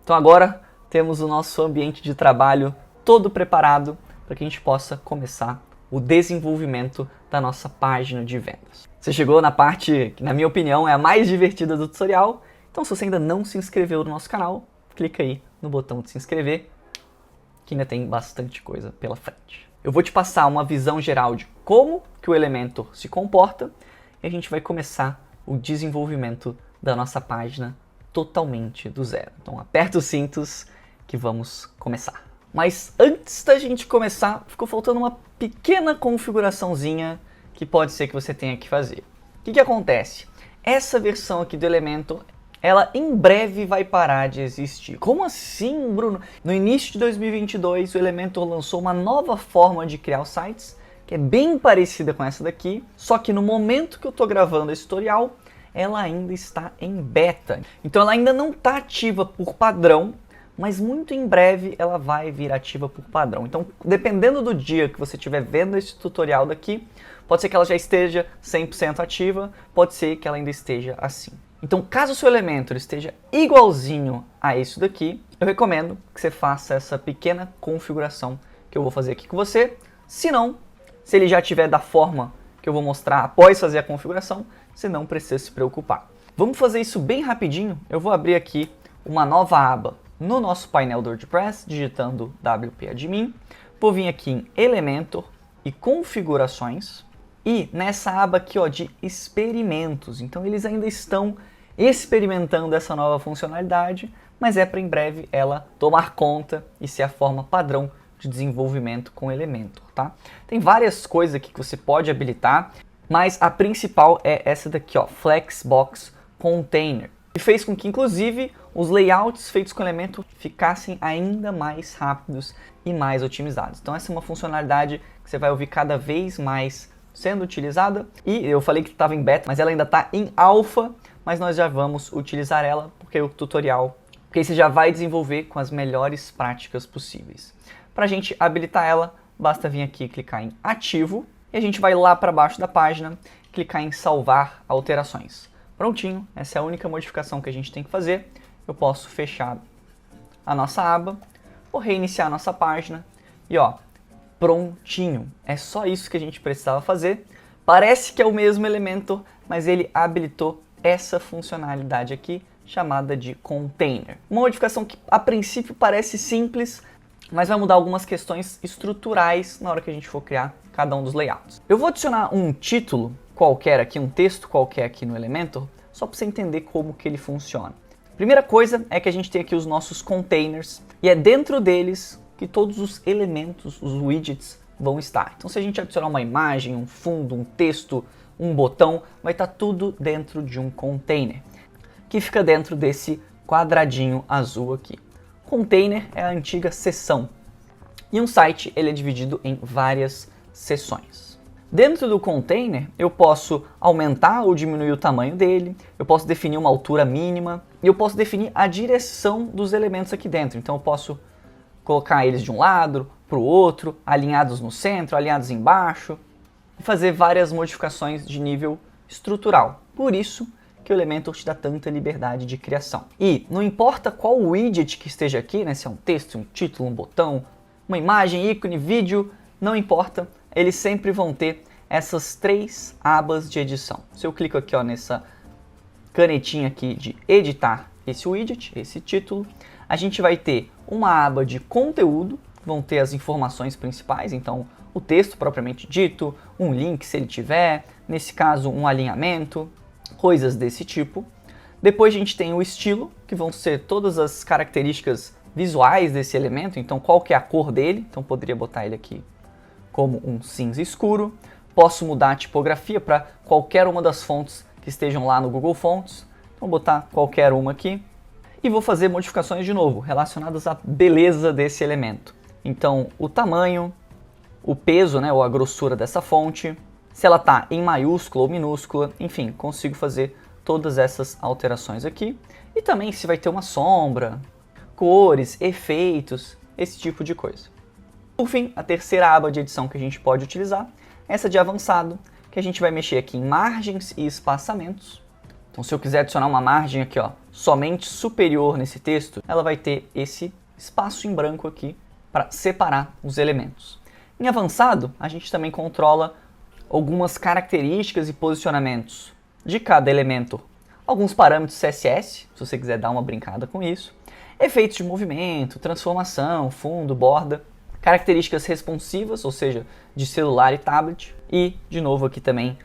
Então agora temos o nosso ambiente de trabalho todo preparado para que a gente possa começar o desenvolvimento da nossa página de vendas. Você chegou na parte que, na minha opinião, é a mais divertida do tutorial. Então, se você ainda não se inscreveu no nosso canal, clica aí no botão de se inscrever, que ainda tem bastante coisa pela frente. Eu vou te passar uma visão geral de como que o Elementor se comporta e a gente vai começar o desenvolvimento da nossa página totalmente do zero. Então, aperta os cintos que vamos começar. Mas antes da gente começar, ficou faltando uma pequena configuraçãozinha que pode ser que você tenha que fazer. O que acontece? Essa versão aqui do Elementor, ela em breve vai parar de existir. Como assim, Bruno? No início de 2022, o Elementor lançou uma nova forma de criar os sites, que é bem parecida com essa daqui, só que no momento que eu estou gravando esse tutorial, ela ainda está em beta. Então ela ainda não está ativa por padrão, mas muito em breve ela vai vir ativa por padrão. Então, dependendo do dia que você estiver vendo esse tutorial daqui, pode ser que ela já esteja 100% ativa, pode ser que ela ainda esteja assim. Então, caso o seu Elementor esteja igualzinho a isso daqui, eu recomendo que você faça essa pequena configuração que eu vou fazer aqui com você. Se não, se ele já estiver da forma que eu vou mostrar após fazer a configuração, você não precisa se preocupar. Vamos fazer isso bem rapidinho. Eu vou abrir aqui uma nova aba no nosso painel do WordPress, digitando WP Admin. Vou vir aqui em Elementor e Configurações. E nessa aba aqui ó, de experimentos. Então eles ainda estão experimentando essa nova funcionalidade, mas é para em breve ela tomar conta e ser a forma padrão de desenvolvimento com Elementor, tá? Tem várias coisas aqui que você pode habilitar, mas a principal é essa daqui, ó, Flexbox Container, que fez com que, inclusive, os layouts feitos com Elementor ficassem ainda mais rápidos e mais otimizados. Então essa é uma funcionalidade que você vai ouvir cada vez mais sendo utilizada. E eu falei que estava em beta, mas ela ainda está em alpha, mas nós já vamos utilizar ela, porque o tutorial, porque você já vai desenvolver com as melhores práticas possíveis. Para a gente habilitar ela, basta vir aqui e clicar em ativo, e a gente vai lá para baixo da página, clicar em salvar alterações. Prontinho, essa é a única modificação que a gente tem que fazer. Eu posso fechar a nossa aba, vou reiniciar a nossa página e ó, prontinho. É só isso que a gente precisava fazer. Parece que é o mesmo Elementor, mas ele habilitou essa funcionalidade aqui, chamada de Container. Uma modificação que a princípio parece simples, mas vai mudar algumas questões estruturais na hora que a gente for criar cada um dos layouts. Eu vou adicionar um título qualquer aqui, um texto qualquer aqui no Elementor, só para você entender como que ele funciona. Primeira coisa é que a gente tem aqui os nossos containers, e é dentro deles que todos os elementos, os widgets, vão estar. Então se a gente adicionar uma imagem, um fundo, um texto, um botão, vai estar tudo dentro de um container, que fica dentro desse quadradinho azul aqui. Container é a antiga seção, e um site ele é dividido em várias seções. Dentro do container, eu posso aumentar ou diminuir o tamanho dele, eu posso definir uma altura mínima, e eu posso definir a direção dos elementos aqui dentro. Então eu posso colocar eles de um lado para o outro, alinhados no centro, alinhados embaixo, e fazer várias modificações de nível estrutural. Por isso que o Elementor te dá tanta liberdade de criação. E não importa qual widget que esteja aqui, né, se é um texto, um título, um botão, uma imagem, ícone, vídeo, não importa, eles sempre vão ter essas três abas de edição. Se eu clico aqui ó, nessa canetinha aqui de editar esse widget, esse título, a gente vai ter uma aba de conteúdo, vão ter as informações principais, então o texto propriamente dito, um link se ele tiver, nesse caso um alinhamento, coisas desse tipo. Depois a gente tem o estilo, que vão ser todas as características visuais desse elemento, então qual que é a cor dele, então poderia botar ele aqui como um cinza escuro. Posso mudar a tipografia para qualquer uma das fontes que estejam lá no Google Fonts, então vou botar qualquer uma aqui. E vou fazer modificações de novo, relacionadas à beleza desse elemento. Então o tamanho, o peso, né, ou a grossura dessa fonte, se ela está em maiúscula ou minúscula, enfim, consigo fazer todas essas alterações aqui. E também se vai ter uma sombra, cores, efeitos, esse tipo de coisa. Por fim, a terceira aba de edição que a gente pode utilizar é essa de avançado, que a gente vai mexer aqui em margens e espaçamentos. Então se eu quiser adicionar uma margem aqui, ó, somente superior nesse texto, ela vai ter esse espaço em branco aqui para separar os elementos. Em avançado, a gente também controla algumas características e posicionamentos de cada elemento. Alguns parâmetros CSS, se você quiser dar uma brincada com isso. Efeitos de movimento, transformação, fundo, borda. Características responsivas, ou seja, de celular e tablet. E, de novo, aqui também,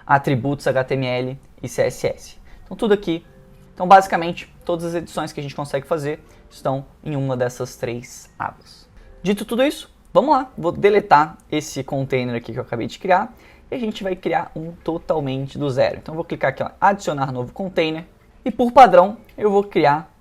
atributos HTML e CSS. Então, tudo aqui. Então, basicamente, todas as edições que a gente consegue fazer estão em uma dessas 3 abas. Dito tudo isso, vamos lá. Vou deletar esse container aqui que eu acabei de criar. E a gente vai criar um totalmente do zero. Então, eu vou clicar aqui, ó, adicionar novo container. E, por padrão, eu vou criar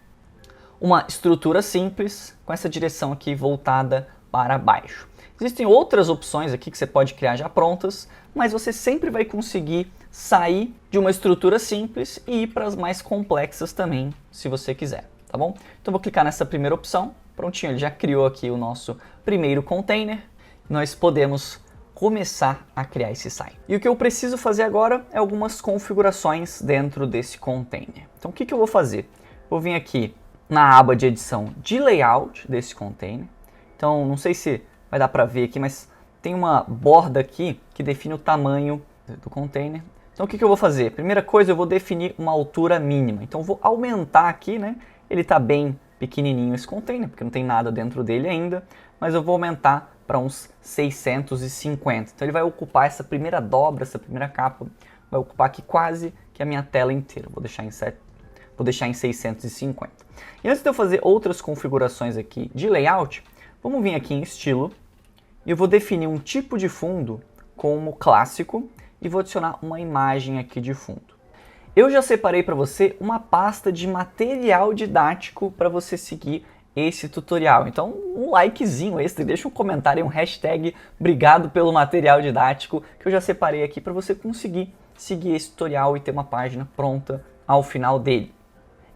uma estrutura simples com essa direção aqui voltada para baixo. Existem outras opções aqui que você pode criar já prontas, mas você sempre vai conseguir sair de uma estrutura simples e ir para as mais complexas também, se você quiser, tá bom? Então vou clicar nessa primeira opção, prontinho, ele já criou aqui o nosso primeiro container. Nós podemos começar a criar esse site. E o que eu preciso fazer agora é algumas configurações dentro desse container. Então o que eu vou fazer? Vou vir aqui na aba de edição de layout desse container. Então, não sei se vai dar para ver aqui, mas tem uma borda aqui que define o tamanho do container. Então, o que eu vou fazer? Primeira coisa, eu vou definir uma altura mínima. Então, eu vou aumentar aqui, né? Ele está bem pequenininho esse container, porque não tem nada dentro dele ainda, mas eu vou aumentar para uns 650. Então, ele vai ocupar essa primeira dobra, essa primeira capa, vai ocupar aqui quase que a minha tela inteira. Vou deixar em 650. E antes de eu fazer outras configurações aqui de layout, vamos vir aqui em estilo e eu vou definir um tipo de fundo como clássico e vou adicionar uma imagem aqui de fundo. Eu já separei para você uma pasta de material didático para você seguir esse tutorial. Então, um likezinho extra, deixa um comentário, um hashtag obrigado pelo material didático que eu já separei aqui para você conseguir seguir esse tutorial e ter uma página pronta ao final dele.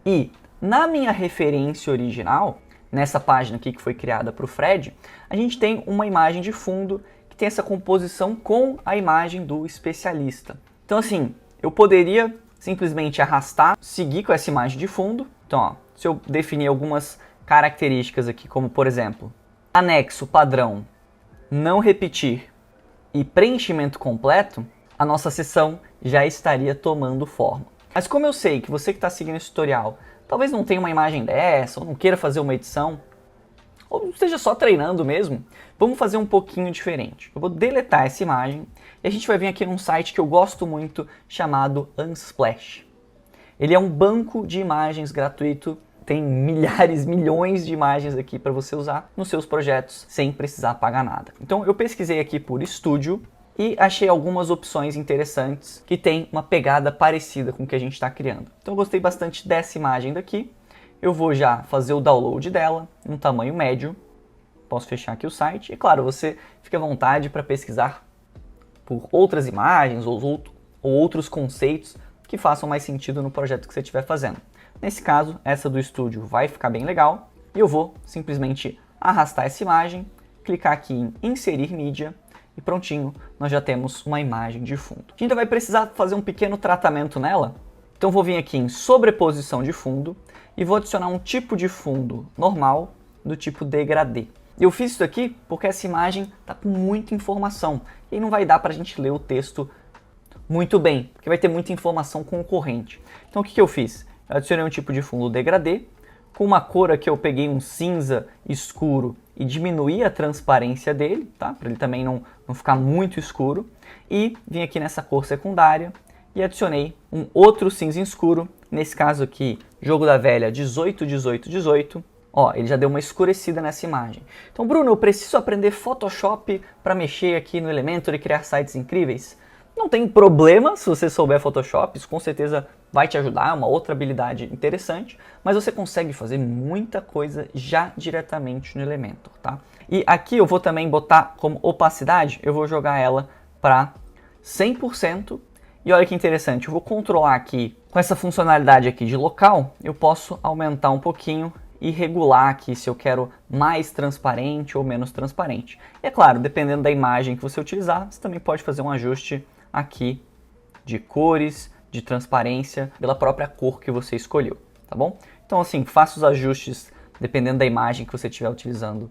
E na minha referência original, nessa página aqui que foi criada para o Fred, a gente tem uma imagem de fundo que tem essa composição com a imagem do especialista. Então assim, eu poderia simplesmente arrastar, seguir com essa imagem de fundo. Então, ó, se eu definir algumas características aqui, como por exemplo, anexo padrão, não repetir e preenchimento completo, a nossa sessão já estaria tomando forma. Mas como eu sei que você que está seguindo esse tutorial talvez não tenha uma imagem dessa, ou não queira fazer uma edição, ou esteja só treinando mesmo, vamos fazer um pouquinho diferente. Eu vou deletar essa imagem e a gente vai vir aqui num site que eu gosto muito chamado Unsplash. Ele é um banco de imagens gratuito, tem milhares, milhões de imagens aqui para você usar nos seus projetos sem precisar pagar nada. Então eu pesquisei aqui por Studio e achei algumas opções interessantes que tem uma pegada parecida com o que a gente está criando. Então eu gostei bastante dessa imagem daqui. Eu vou já fazer o download dela em um tamanho médio. Posso fechar aqui o site. E claro, você fica à vontade para pesquisar por outras imagens ou outros conceitos que façam mais sentido no projeto que você estiver fazendo. Nesse caso, essa do estúdio vai ficar bem legal. E eu vou simplesmente arrastar essa imagem, clicar aqui em inserir mídia, e prontinho, nós já temos uma imagem de fundo. A gente ainda vai precisar fazer um pequeno tratamento nela, então vou vir aqui em sobreposição de fundo e vou adicionar um tipo de fundo normal do tipo degradê. Eu fiz isso aqui porque essa imagem está com muita informação e não vai dar para a gente ler o texto muito bem, porque vai ter muita informação concorrente. Então o que eu fiz? Eu adicionei um tipo de fundo degradê, com uma cor aqui eu peguei um cinza escuro e diminuí a transparência dele, tá? Para ele também não ficar muito escuro. E vim aqui nessa cor secundária e adicionei um outro cinza escuro, nesse caso aqui, jogo da velha 18, 18, 18. Ó, ele já deu uma escurecida nessa imagem. Então, Bruno, eu preciso aprender Photoshop para mexer aqui no Elementor e criar sites incríveis? Não tem problema se você souber Photoshop, isso com certeza vai te ajudar, é uma outra habilidade interessante, mas você consegue fazer muita coisa já diretamente no Elementor, tá? E aqui eu vou também botar como opacidade, eu vou jogar ela para 100%, e olha que interessante, eu vou controlar aqui, com essa funcionalidade aqui de local, eu posso aumentar um pouquinho e regular aqui se eu quero mais transparente ou menos transparente. E é claro, dependendo da imagem que você utilizar, você também pode fazer um ajuste aqui de cores, de transparência, pela própria cor que você escolheu, tá bom? Então assim, faça os ajustes dependendo da imagem que você estiver utilizando,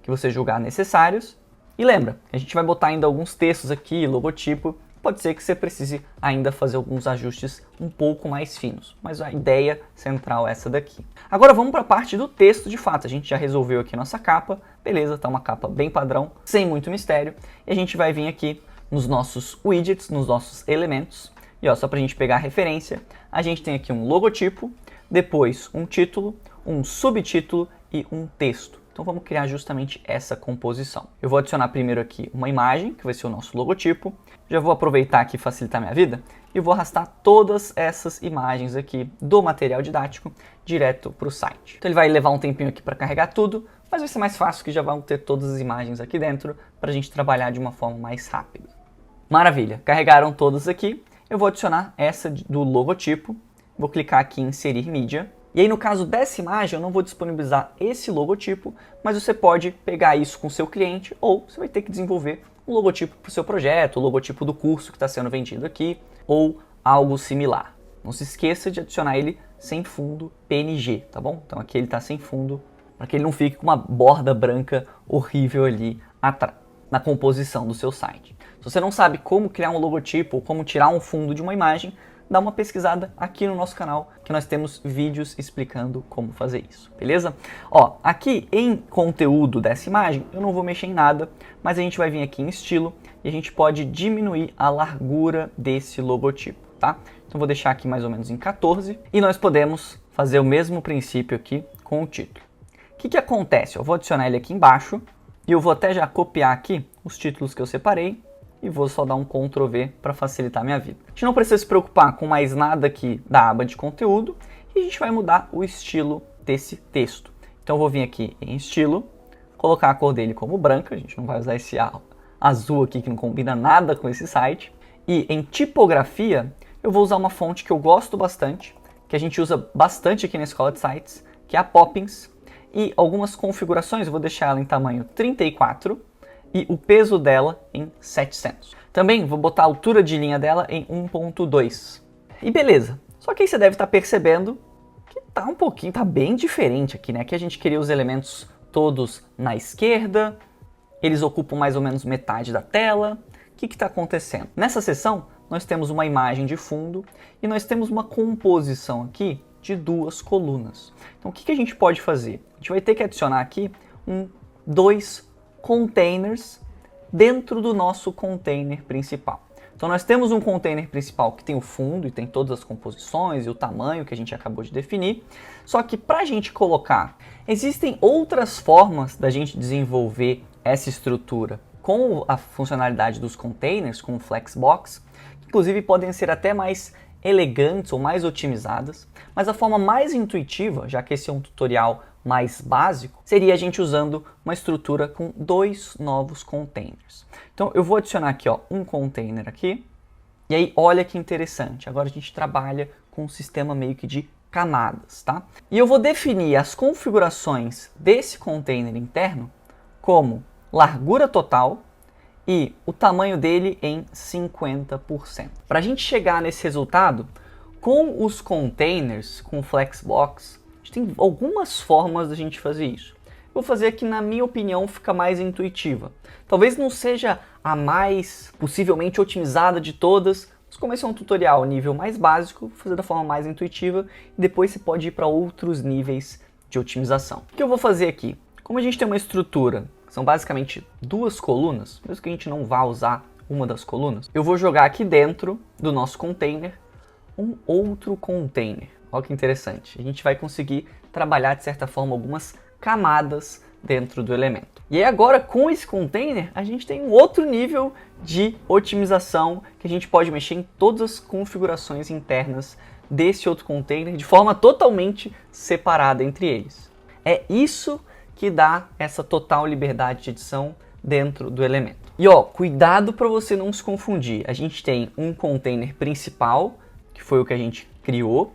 que você julgar necessários. E lembra, a gente vai botar ainda alguns textos aqui, logotipo, pode ser que você precise ainda fazer alguns ajustes um pouco mais finos, mas a ideia central é essa daqui. Agora vamos para a parte do texto de fato. A gente já resolveu aqui nossa capa, beleza, tá uma capa bem padrão, sem muito mistério, e a gente vai vir aqui nos nossos widgets, nos nossos elementos, e ó, só para a gente pegar a referência, a gente tem aqui um logotipo, depois um título, um subtítulo e um texto. Então vamos criar justamente essa composição. Eu vou adicionar primeiro aqui uma imagem, que vai ser o nosso logotipo. Já vou aproveitar aqui e facilitar minha vida e vou arrastar todas essas imagens aqui do material didático direto para o site. Então ele vai levar um tempinho aqui para carregar tudo, mas vai ser mais fácil que já vão ter todas as imagens aqui dentro para a gente trabalhar de uma forma mais rápida. Maravilha, carregaram todas aqui. Eu vou adicionar essa do logotipo, vou clicar aqui em inserir mídia. E aí no caso dessa imagem eu não vou disponibilizar esse logotipo, mas você pode pegar isso com o seu cliente ou você vai ter que desenvolver um logotipo para o seu projeto, o logotipo do curso que está sendo vendido aqui ou algo similar. Não se esqueça de adicionar ele sem fundo PNG, tá bom? Então aqui ele está sem fundo, para que ele não fique com uma borda branca horrível ali na composição do seu site. Se você não sabe como criar um logotipo ou como tirar um fundo de uma imagem, dá uma pesquisada aqui no nosso canal, que nós temos vídeos explicando como fazer isso, beleza? Ó, aqui em conteúdo dessa imagem, eu não vou mexer em nada, mas a gente vai vir aqui em estilo e a gente pode diminuir a largura desse logotipo, tá? Então vou deixar aqui mais ou menos em 14 e nós podemos fazer o mesmo princípio aqui com o título. O que acontece? Eu vou adicionar ele aqui embaixo e eu vou até já copiar aqui os títulos que eu separei e vou só dar um Ctrl V para facilitar a minha vida. A gente não precisa se preocupar com mais nada aqui da aba de conteúdo e a gente vai mudar o estilo desse texto. Então eu vou vir aqui em estilo, colocar a cor dele como branca, a gente não vai usar esse azul aqui que não combina nada com esse site. E em tipografia eu vou usar uma fonte que eu gosto bastante, que a gente usa bastante aqui na Escola de Sites, que é a Poppins. E algumas configurações eu vou deixar ela em tamanho 34, e o peso dela em 700. Também vou botar a altura de linha dela em 1.2. E beleza. Só que aí você deve estar percebendo que tá bem diferente aqui, né? Aqui a gente queria os elementos todos na esquerda, eles ocupam mais ou menos metade da tela. O que está acontecendo? Nessa seção, nós temos uma imagem de fundo e nós temos uma composição aqui de duas colunas. Então o que a gente pode fazer? A gente vai ter que adicionar aqui dois containers dentro do nosso container principal. Então nós temos um container principal que tem o fundo e tem todas as composições e o tamanho que a gente acabou de definir, só que para a gente colocar, existem outras formas da gente desenvolver essa estrutura com a funcionalidade dos containers, com o Flexbox, que inclusive podem ser até mais elegantes ou mais otimizadas, mas a forma mais intuitiva, já que esse é um tutorial mais básico, seria a gente usando uma estrutura com dois novos containers. Então eu vou adicionar aqui um container aqui, e aí olha que interessante, agora a gente trabalha com um sistema meio que de camadas, tá? E eu vou definir as configurações desse container interno como largura total e o tamanho dele em 50%. Para a gente chegar nesse resultado, com os containers, com o Flexbox, a gente tem algumas formas da gente fazer isso. Vou fazer aqui, na minha opinião, fica mais intuitiva. Talvez não seja a mais possivelmente otimizada de todas, mas como esse é um tutorial nível mais básico, vou fazer da forma mais intuitiva e depois você pode ir para outros níveis de otimização. O que eu vou fazer aqui? Como a gente tem uma estrutura, são basicamente duas colunas, mesmo que a gente não vá usar uma das colunas, eu vou jogar aqui dentro do nosso container um outro container. Olha que interessante, a gente vai conseguir trabalhar de certa forma algumas camadas dentro do elemento. E aí agora com esse container a gente tem um outro nível de otimização que a gente pode mexer em todas as configurações internas desse outro container de forma totalmente separada entre eles. É isso que dá essa total liberdade de edição dentro do elemento. E ó, cuidado para você não se confundir. A gente tem um container principal, que foi o que a gente criou,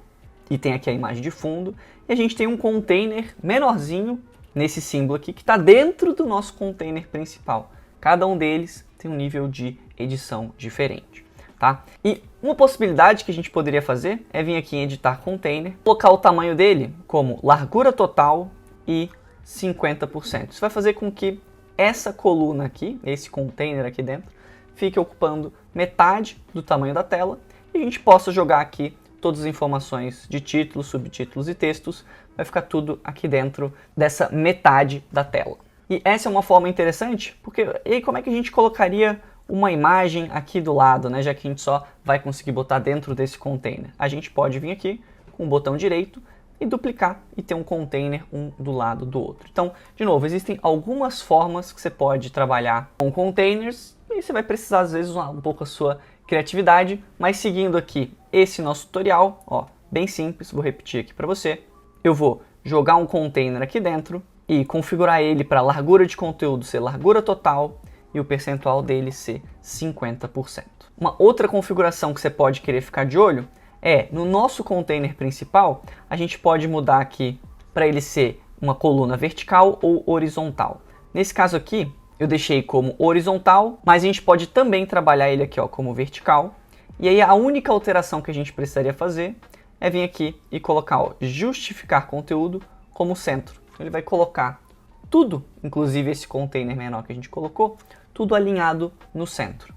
e tem aqui a imagem de fundo, e a gente tem um container menorzinho nesse símbolo aqui, que está dentro do nosso container principal. Cada um deles tem um nível de edição diferente, tá? E Uma possibilidade que a gente poderia fazer é vir aqui em editar container, colocar o tamanho dele como largura total e 50%. Isso vai fazer com que essa coluna aqui, esse container aqui dentro, fique ocupando metade do tamanho da tela e a gente possa jogar aqui todas as informações de títulos, subtítulos e textos, vai ficar tudo aqui dentro dessa metade da tela. E essa é uma forma interessante, porque e aí como é que a gente colocaria uma imagem aqui do lado, né? Já que a gente só vai conseguir botar dentro desse container. A gente pode vir aqui com o botão direito e duplicar e ter um container um do lado do outro. Então, de novo, existem algumas formas que você pode trabalhar com containers e você vai precisar, às vezes, usar um pouco a sua criatividade, mas seguindo aqui esse nosso tutorial, ó, bem simples, vou repetir aqui para você. Eu vou jogar um container aqui dentro e configurar ele para a largura de conteúdo ser largura total e o percentual dele ser 50%. Uma outra configuração que você pode querer ficar de olho é, no nosso container principal, a gente pode mudar aqui para ele ser uma coluna vertical ou horizontal. Nesse caso aqui, eu deixei como horizontal, mas a gente pode também trabalhar ele aqui ó, como vertical. E aí a única alteração que a gente precisaria fazer é vir aqui e colocar ó, justificar conteúdo como centro. Ele vai colocar tudo, inclusive esse container menor que a gente colocou, tudo alinhado no centro.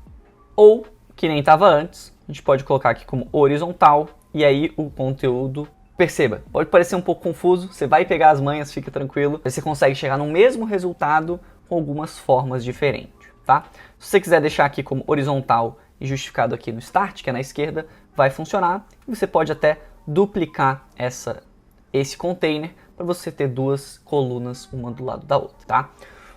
Ou, que nem estava antes, a gente pode colocar aqui como horizontal e aí o conteúdo, perceba, pode parecer um pouco confuso, você vai pegar as manhas, fica tranquilo, você consegue chegar no mesmo resultado com algumas formas diferentes, tá? Se você quiser deixar aqui como horizontal e justificado aqui no Start, que é na esquerda, vai funcionar. E você pode até duplicar esse container para você ter duas colunas uma do lado da outra, tá?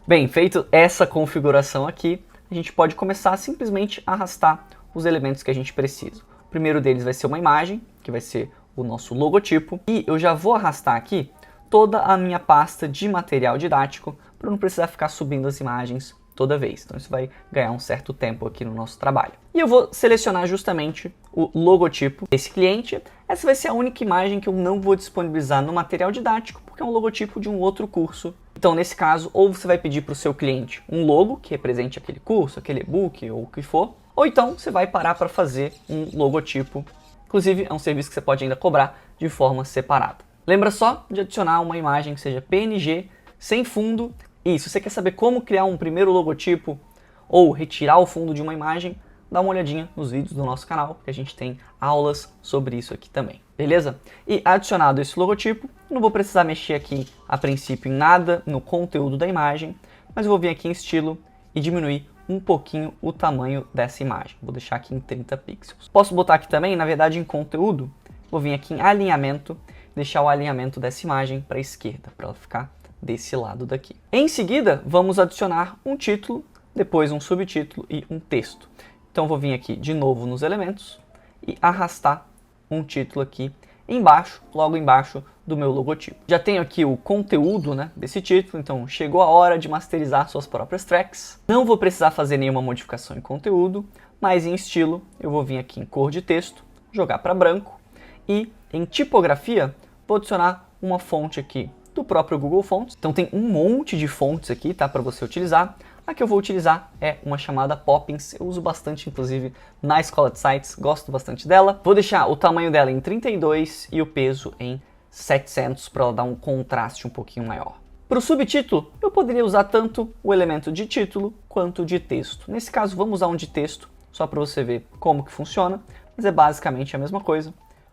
Bem, feito essa configuração aqui, a gente pode começar a simplesmente arrastar os elementos que a gente precisa. O primeiro deles vai ser uma imagem, que vai ser o nosso logotipo, e eu já vou arrastar aqui toda a minha pasta de material didático para não precisar ficar subindo as imagens toda vez. Então isso vai ganhar um certo tempo aqui no nosso trabalho. E eu vou selecionar justamente o logotipo desse cliente. Essa vai ser a única imagem que eu não vou disponibilizar no material didático, porque é um logotipo de um outro curso. Então nesse caso, ou você vai pedir para o seu cliente um logo que represente aquele curso, aquele e-book ou o que for, ou então você vai parar para fazer um logotipo. Inclusive é um serviço que você pode ainda cobrar de forma separada. Lembra só de adicionar uma imagem que seja PNG, sem fundo. E se você quer saber como criar um primeiro logotipo ou retirar o fundo de uma imagem, dá uma olhadinha nos vídeos do nosso canal, que a gente tem aulas sobre isso aqui também, beleza? E adicionado esse logotipo, não vou precisar mexer aqui a princípio em nada no conteúdo da imagem, mas eu vou vir aqui em estilo e diminuir um pouquinho o tamanho dessa imagem. Vou deixar aqui em 30 pixels. Posso botar aqui também, na verdade, em conteúdo, vou vir aqui em alinhamento, deixar o alinhamento dessa imagem para a esquerda, para ela ficar desse lado daqui. Em seguida, vamos adicionar um título, depois um subtítulo e um texto. Então vou vir aqui de novo nos elementos e arrastar um título aqui embaixo, logo embaixo do meu logotipo. Já tenho aqui o conteúdo, né, desse título, então chegou a hora de masterizar suas próprias tracks. Não vou precisar fazer nenhuma modificação em conteúdo, mas em estilo eu vou vir aqui em cor de texto, jogar para branco e em tipografia vou adicionar uma fonte aqui do próprio Google Fonts. Então tem um monte de fontes aqui, tá, para você utilizar. A que eu vou utilizar é uma chamada Poppins, eu uso bastante, inclusive, na escola de sites, gosto bastante dela. Vou deixar o tamanho dela em 32 e o peso em 700 para ela dar um contraste um pouquinho maior. Para o subtítulo, eu poderia usar tanto o elemento de título quanto de texto. Nesse caso, vamos usar um de texto, só para você ver como que funciona, mas é basicamente a mesma coisa.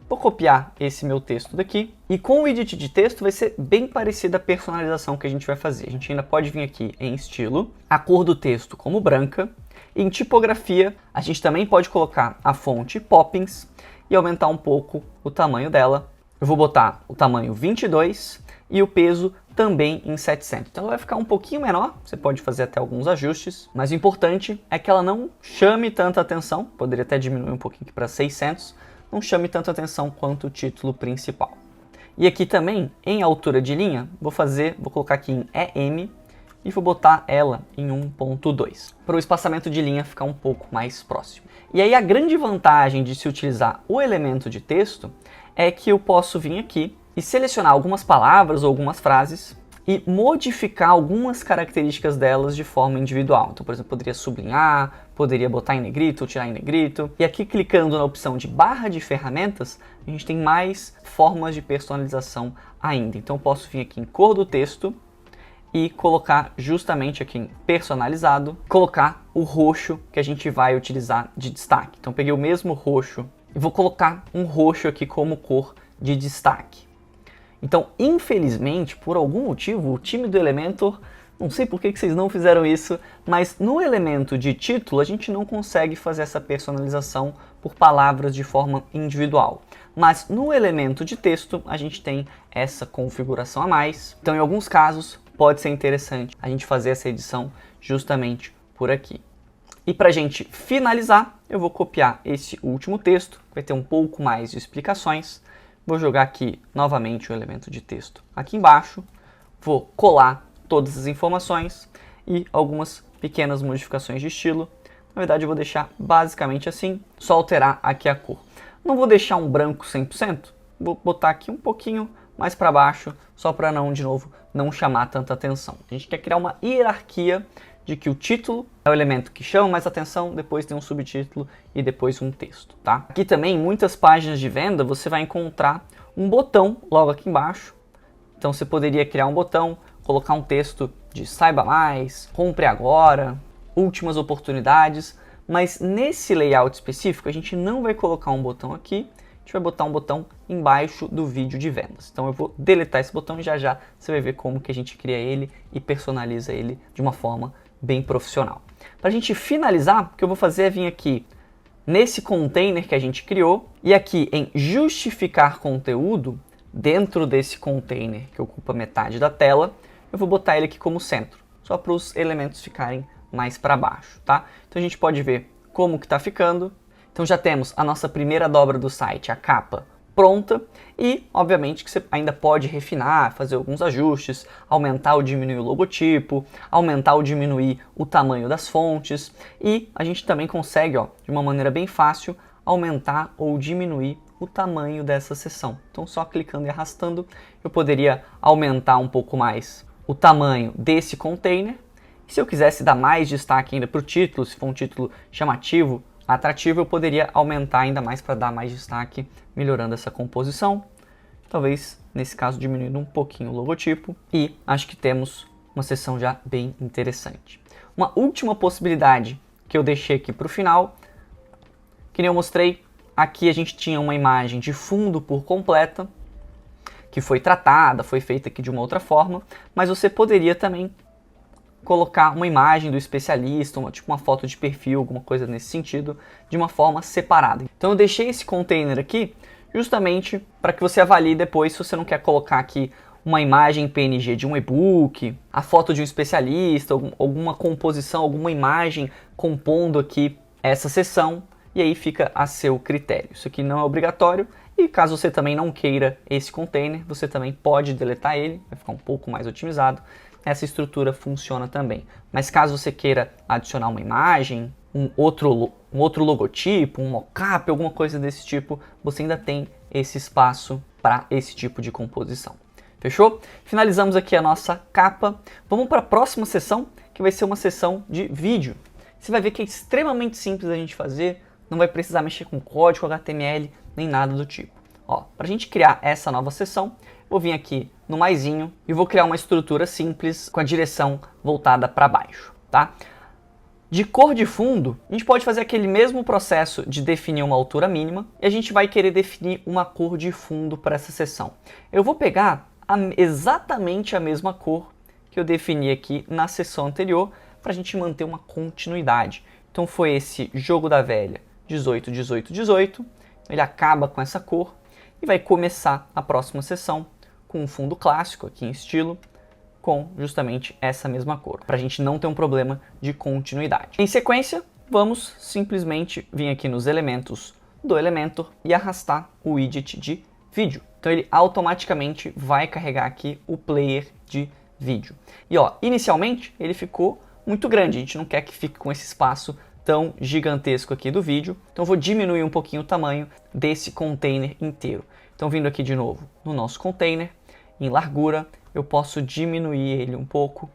Vou copiar esse meu texto daqui e com o edit de texto vai ser bem parecida a personalização que a gente vai fazer. A gente ainda pode vir aqui em estilo, a cor do texto como branca, e em tipografia a gente também pode colocar a fonte Poppins e aumentar um pouco o tamanho dela. Eu vou botar o tamanho 22 e o peso também em 700. Então ela vai ficar um pouquinho menor, você pode fazer até alguns ajustes, mas o importante é que ela não chame tanta atenção, poderia até diminuir um pouquinho aqui para 600, não chame tanta atenção quanto o título principal. E aqui também, em altura de linha, vou colocar aqui em EM e vou botar ela em 1.2, para o espaçamento de linha ficar um pouco mais próximo. E aí a grande vantagem de se utilizar o elemento de texto é que eu posso vir aqui e selecionar algumas palavras ou algumas frases e modificar algumas características delas de forma individual. Então, por exemplo, poderia sublinhar, poderia botar em negrito ou tirar em negrito. E aqui, clicando na opção de barra de ferramentas, a gente tem mais formas de personalização ainda. Então, eu posso vir aqui em cor do texto e colocar justamente aqui em personalizado, colocar o roxo que a gente vai utilizar de destaque. Então, eu peguei o mesmo roxo e vou colocar um roxo aqui como cor de destaque. Então, infelizmente, por algum motivo, o time do Elementor, não sei por que vocês não fizeram isso, mas no elemento de título a gente não consegue fazer essa personalização por palavras de forma individual. Mas no elemento de texto a gente tem essa configuração a mais. Então, em alguns casos, pode ser interessante a gente fazer essa edição justamente por aqui. E para a gente finalizar, eu vou copiar esse último texto, vai ter um pouco mais de explicações. Vou jogar aqui novamente o elemento de texto aqui embaixo, vou colar todas as informações e algumas pequenas modificações de estilo. Na verdade eu vou deixar basicamente assim, só alterar aqui a cor. Não vou deixar um branco 100%, vou botar aqui um pouquinho mais para baixo, só para não, de novo, não chamar tanta atenção. A gente quer criar uma hierarquia de que o título é o elemento que chama mais atenção, depois tem um subtítulo e depois um texto, tá? Aqui também, em muitas páginas de venda, você vai encontrar um botão logo aqui embaixo. Então você poderia criar um botão, colocar um texto de saiba mais, compre agora, últimas oportunidades, mas nesse layout específico a gente não vai colocar um botão aqui, a gente vai botar um botão embaixo do vídeo de vendas. Então eu vou deletar esse botão e já você vai ver como que a gente cria ele e personaliza ele de uma forma bem profissional. Para a gente finalizar, o que eu vou fazer é vir aqui nesse container que a gente criou e aqui em justificar conteúdo, dentro desse container que ocupa metade da tela, eu vou botar ele aqui como centro, só para os elementos ficarem mais para baixo, tá? Então a gente pode ver como que está ficando. Então já temos a nossa primeira dobra do site, a capa, pronta e, obviamente, que você ainda pode refinar, fazer alguns ajustes, aumentar ou diminuir o logotipo, aumentar ou diminuir o tamanho das fontes e a gente também consegue, ó, de uma maneira bem fácil, aumentar ou diminuir o tamanho dessa seção. Então, só clicando e arrastando, eu poderia aumentar um pouco mais o tamanho desse container. E se eu quisesse dar mais destaque ainda para o título, se for um título chamativo, atrativo, eu poderia aumentar ainda mais para dar mais destaque, melhorando essa composição. Talvez, nesse caso, diminuindo um pouquinho o logotipo. E acho que temos uma seção já bem interessante. Uma última possibilidade que eu deixei aqui para o final, que nem eu mostrei, aqui a gente tinha uma imagem de fundo por completa, que foi tratada, foi feita aqui de uma outra forma, mas você poderia também colocar uma imagem do especialista, tipo uma foto de perfil, alguma coisa nesse sentido, de uma forma separada. Então eu deixei esse container aqui justamente para que você avalie depois se você não quer colocar aqui uma imagem PNG de um e-book, a foto de um especialista, alguma composição, alguma imagem compondo aqui essa seção, e aí fica a seu critério. Isso aqui não é obrigatório e caso você também não queira esse container, você também pode deletar ele, vai ficar um pouco mais otimizado. Essa estrutura funciona também. Mas caso você queira adicionar uma imagem, um outro logotipo, um mockup, alguma coisa desse tipo, você ainda tem esse espaço para esse tipo de composição. Fechou? Finalizamos aqui a nossa capa. Vamos para a próxima sessão, que vai ser uma sessão de vídeo. Você vai ver que é extremamente simples a gente fazer, não vai precisar mexer com código HTML, nem nada do tipo. Para a gente criar essa nova sessão, vou vir aqui no maisinho e vou criar uma estrutura simples com a direção voltada para baixo, tá? De cor de fundo, a gente pode fazer aquele mesmo processo de definir uma altura mínima e a gente vai querer definir uma cor de fundo para essa seção. Eu vou pegar exatamente a mesma cor que eu defini aqui na seção anterior para a gente manter uma continuidade. Então foi esse jogo da velha 18, 18, 18, ele acaba com essa cor e vai começar a próxima sessão com um fundo clássico aqui em estilo, com justamente essa mesma cor, para a gente não ter um problema de continuidade. Em sequência, vamos simplesmente vir aqui nos elementos do Elementor e arrastar o widget de vídeo. Então ele automaticamente vai carregar aqui o player de vídeo. E ó, inicialmente ele ficou muito grande, a gente não quer que fique com esse espaço tão gigantesco aqui do vídeo, então eu vou diminuir um pouquinho o tamanho desse container inteiro. Então vindo aqui de novo no nosso container, em largura, eu posso diminuir ele um pouco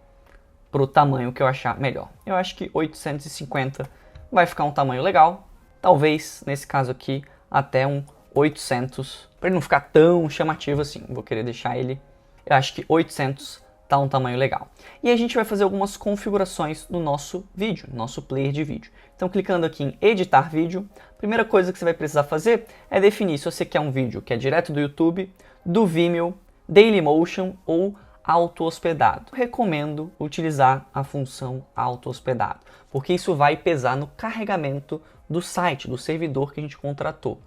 para o tamanho que eu achar melhor. Eu acho que 850 vai ficar um tamanho legal. Talvez, nesse caso aqui, até um 800, para ele não ficar tão chamativo assim. Vou querer deixar ele, eu acho que 800 tá um tamanho legal. E a gente vai fazer algumas configurações no nosso vídeo, no nosso player de vídeo. Então, clicando aqui em editar vídeo, a primeira coisa que você vai precisar fazer é definir se você quer um vídeo que é direto do YouTube, do Vimeo, Dailymotion ou auto-hospedado. Recomendo utilizar a função auto-hospedado, porque isso vai pesar no carregamento do site, do servidor que a gente contratou.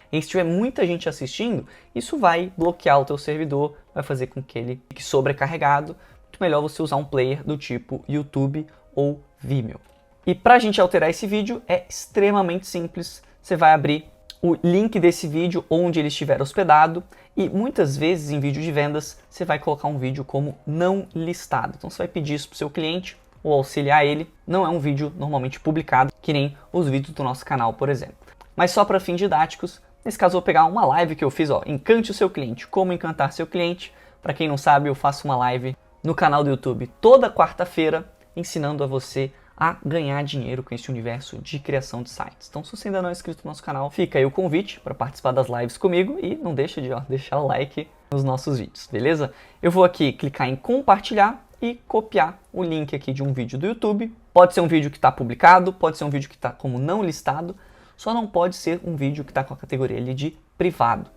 E se tiver muita gente assistindo, isso vai bloquear o teu servidor, vai fazer com que ele fique sobrecarregado. Muito melhor você usar um player do tipo YouTube ou Vimeo. E para a gente alterar esse vídeo é extremamente simples. Você vai abrir o link desse vídeo onde ele estiver hospedado e muitas vezes em vídeo de vendas você vai colocar um vídeo como não listado. Então você vai pedir isso para o seu cliente ou auxiliar ele. Não é um vídeo normalmente publicado, que nem os vídeos do nosso canal, por exemplo. Mas só para fins didáticos, nesse caso eu vou pegar uma live que eu fiz, ó, Encante o seu cliente, como encantar seu cliente. Para quem não sabe, eu faço uma live no canal do YouTube toda quarta-feira, ensinando a você a ganhar dinheiro com esse universo de criação de sites. Então, se você ainda não é inscrito no nosso canal, fica aí o convite para participar das lives comigo e não deixa de deixar o like nos nossos vídeos, beleza? Eu vou aqui clicar em compartilhar e copiar o link aqui de um vídeo do YouTube. Pode ser um vídeo que está publicado, pode ser um vídeo que está como não listado, só não pode ser um vídeo que está com a categoria ali de privado,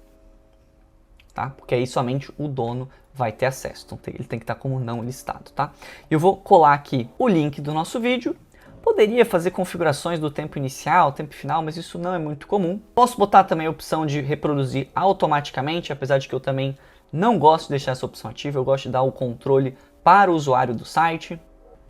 tá? Porque aí somente o dono vai ter acesso, então ele tem que estar como não listado, tá? Eu vou colar aqui o link do nosso vídeo. Poderia fazer configurações do tempo inicial, tempo final, mas isso não é muito comum. Posso botar também a opção de reproduzir automaticamente, apesar de que eu também não gosto de deixar essa opção ativa, eu gosto de dar o controle para o usuário do site.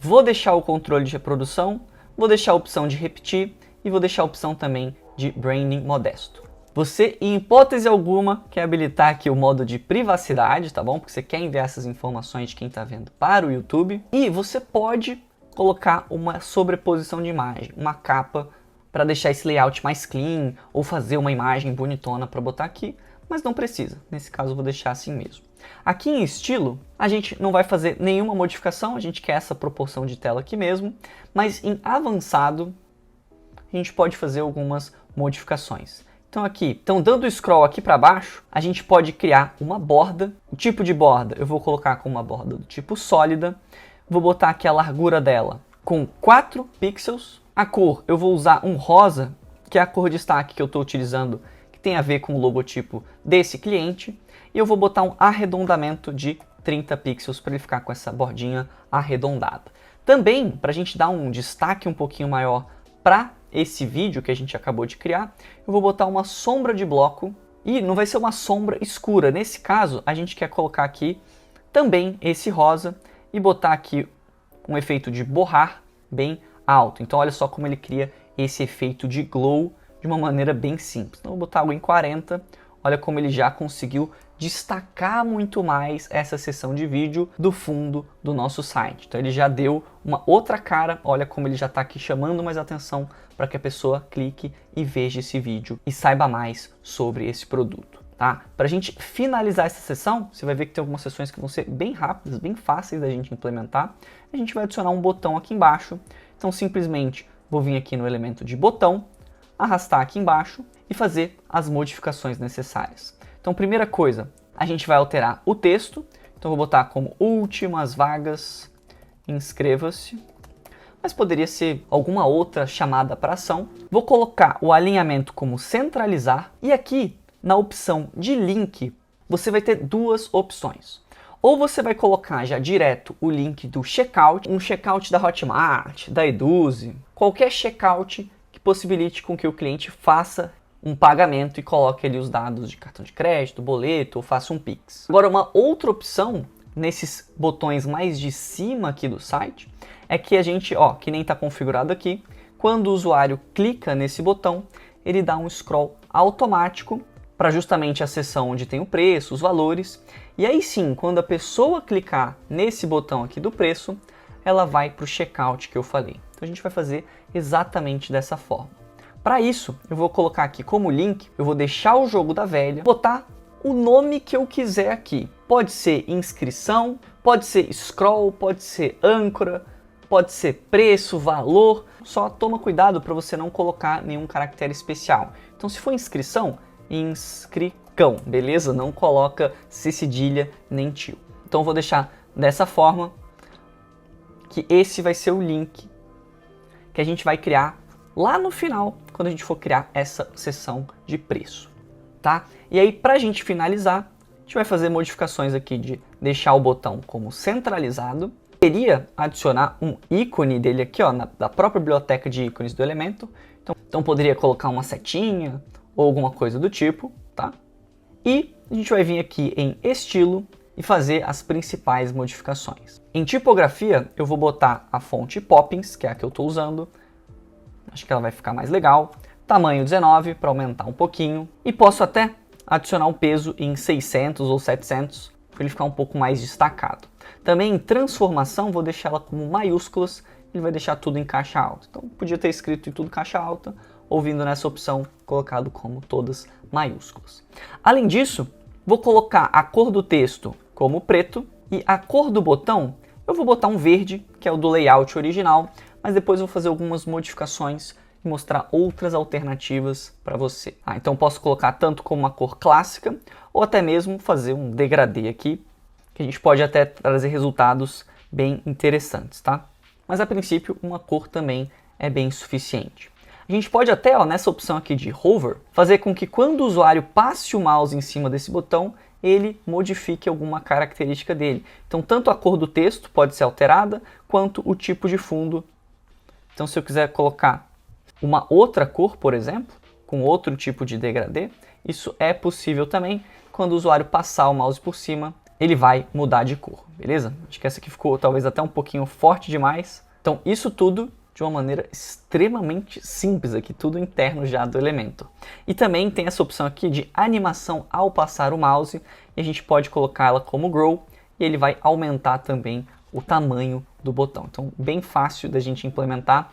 Vou deixar o controle de reprodução, vou deixar a opção de repetir e vou deixar a opção também de branding modesto. Você, em hipótese alguma, quer habilitar aqui o modo de privacidade, tá bom? Porque você quer enviar essas informações de quem está vendo para o YouTube. E você pode colocar uma sobreposição de imagem, uma capa, para deixar esse layout mais clean, ou fazer uma imagem bonitona para botar aqui, mas não precisa. Nesse caso eu vou deixar assim mesmo. Aqui em estilo, a gente não vai fazer nenhuma modificação, a gente quer essa proporção de tela aqui mesmo, mas em avançado, a gente pode fazer algumas modificações. Então aqui, dando scroll aqui para baixo, a gente pode criar uma borda. O tipo de borda eu vou colocar com uma borda do tipo sólida. Vou botar aqui a largura dela com 4 pixels. A cor, eu vou usar um rosa, que é a cor destaque que eu estou utilizando, que tem a ver com o logotipo desse cliente. E eu vou botar um arredondamento de 30 pixels para ele ficar com essa bordinha arredondada. Também, para a gente dar um destaque um pouquinho maior para esse vídeo que a gente acabou de criar, eu vou botar uma sombra de bloco e não vai ser uma sombra escura. Nesse caso, a gente quer colocar aqui também esse rosa e botar aqui um efeito de borrar bem alto. Então olha só como ele cria esse efeito de glow de uma maneira bem simples. Então eu vou botar algo em 40, olha como ele já conseguiu destacar muito mais essa seção de vídeo do fundo do nosso site. Então ele já deu uma outra cara, olha como ele já está aqui chamando mais atenção para que a pessoa clique e veja esse vídeo e saiba mais sobre esse produto. Tá? Para a gente finalizar essa sessão, você vai ver que tem algumas sessões que vão ser bem rápidas, bem fáceis da gente implementar. A gente vai adicionar um botão aqui embaixo. Então simplesmente vou vir aqui no elemento de botão, arrastar aqui embaixo e fazer as modificações necessárias. Então, primeira coisa, a gente vai alterar o texto. Então, vou botar como últimas vagas, inscreva-se. Mas poderia ser alguma outra chamada para ação. Vou colocar o alinhamento como centralizar. E aqui, na opção de link, você vai ter duas opções. Ou você vai colocar já direto o link do checkout, um checkout da Hotmart, da Eduze, qualquer checkout que possibilite com que o cliente faça um pagamento e coloque ali os dados de cartão de crédito, boleto ou faça um Pix. Agora, uma outra opção nesses botões mais de cima aqui do site é que a gente, que nem está configurado aqui, quando o usuário clica nesse botão, ele dá um scroll automático para justamente a seção onde tem o preço, os valores. E aí sim, quando a pessoa clicar nesse botão aqui do preço, ela vai para o checkout que eu falei. Então a gente vai fazer exatamente dessa forma. Para isso, eu vou colocar aqui como link, eu vou deixar o jogo da velha, botar o nome que eu quiser aqui. Pode ser inscrição, pode ser scroll, pode ser âncora, pode ser preço, valor. Só toma cuidado para você não colocar nenhum caractere especial. Então se for inscrição, inscricão, beleza? Não coloca C cedilha nem tio. Então eu vou deixar dessa forma, que esse vai ser o link que a gente vai criar lá no final, quando a gente for criar essa seção de preço, tá? E aí, para a gente finalizar, a gente vai fazer modificações aqui de deixar o botão como centralizado. Queria adicionar um ícone dele aqui, ó, da própria biblioteca de ícones do Elementor. Então poderia colocar uma setinha ou alguma coisa do tipo, tá? E a gente vai vir aqui em estilo e fazer as principais modificações. Em tipografia, eu vou botar a fonte Poppins, que é a que eu estou usando. Acho que ela vai ficar mais legal. Tamanho 19 para aumentar um pouquinho. E posso até adicionar um peso em 600 ou 700 para ele ficar um pouco mais destacado. Também em transformação vou deixar ela como maiúsculas. Ele vai deixar tudo em caixa alta. Então podia ter escrito em tudo caixa alta, ou vindo nessa opção colocado como todas maiúsculas. Além disso, vou colocar a cor do texto como preto e a cor do botão eu vou botar um verde, que é o do layout original, mas depois eu vou fazer algumas modificações e mostrar outras alternativas para você. Então posso colocar tanto como uma cor clássica, ou até mesmo fazer um degradê aqui, que a gente pode até trazer resultados bem interessantes, tá? Mas a princípio uma cor também é bem suficiente. A gente pode até, ó, nessa opção aqui de hover, fazer com que quando o usuário passe o mouse em cima desse botão, ele modifique alguma característica dele. Então tanto a cor do texto pode ser alterada, quanto o tipo de fundo. Então se eu quiser colocar uma outra cor, por exemplo, com outro tipo de degradê, isso é possível também. Quando o usuário passar o mouse por cima, ele vai mudar de cor, beleza? Acho que essa aqui ficou talvez até um pouquinho forte demais. Então isso tudo de uma maneira extremamente simples aqui, tudo interno já do Elementor. E também tem essa opção aqui de animação ao passar o mouse, e a gente pode colocá-la como grow, e ele vai aumentar também o tamanho do botão. Então bem fácil da gente implementar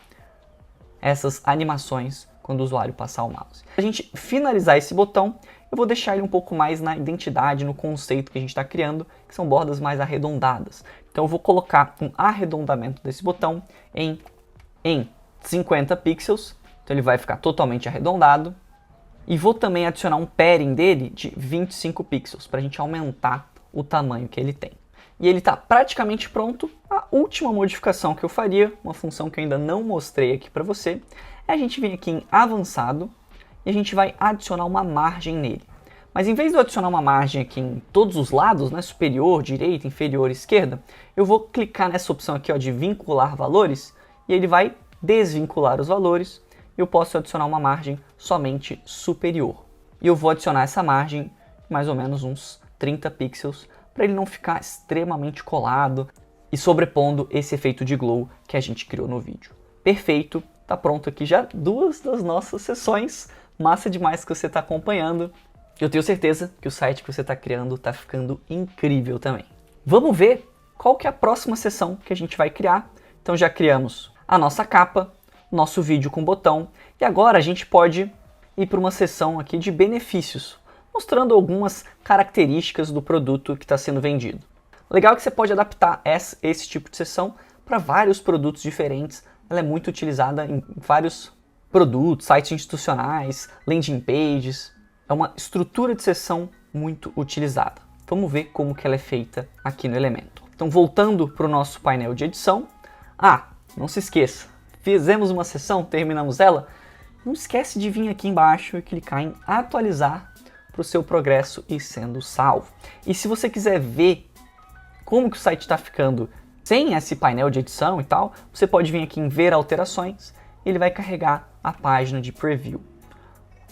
essas animações quando o usuário passar o mouse. Para a gente finalizar esse botão, eu vou deixar ele um pouco mais na identidade, no conceito que a gente está criando, que são bordas mais arredondadas. Então eu vou colocar um arredondamento desse botão em 50 pixels, então ele vai ficar totalmente arredondado. E vou também adicionar um padding dele de 25 pixels, para a gente aumentar o tamanho que ele tem. E ele está praticamente pronto. A última modificação que eu faria, uma função que eu ainda não mostrei aqui para você, é a gente vir aqui em avançado e a gente vai adicionar uma margem nele. Mas em vez de eu adicionar uma margem aqui em todos os lados, né, superior, direita, inferior, esquerda, eu vou clicar nessa opção aqui, ó, de vincular valores, e ele vai desvincular os valores, e eu posso adicionar uma margem somente superior. E eu vou adicionar essa margem mais ou menos uns 30 pixels, para ele não ficar extremamente colado e sobrepondo esse efeito de glow que a gente criou no vídeo. Perfeito, tá pronto aqui já duas das nossas sessões, massa demais que você está acompanhando. Eu tenho certeza que o site que você está criando está ficando incrível também. Vamos ver qual que é a próxima sessão que a gente vai criar. Então já criamos a nossa capa, nosso vídeo com botão, e agora a gente pode ir para uma sessão aqui de benefícios, mostrando algumas características do produto que está sendo vendido. Legal que você pode adaptar esse tipo de sessão para vários produtos diferentes. Ela é muito utilizada em vários produtos, sites institucionais, landing pages. É uma estrutura de sessão muito utilizada. Vamos ver como que ela é feita aqui no Elementor. Então, voltando para o nosso painel de edição. Não se esqueça, fizemos uma sessão, terminamos ela. Não esquece de vir aqui embaixo e clicar em atualizar para o seu progresso ir sendo salvo. E se você quiser ver como que o site está ficando sem esse painel de edição e tal, você pode vir aqui em ver alterações e ele vai carregar a página de preview.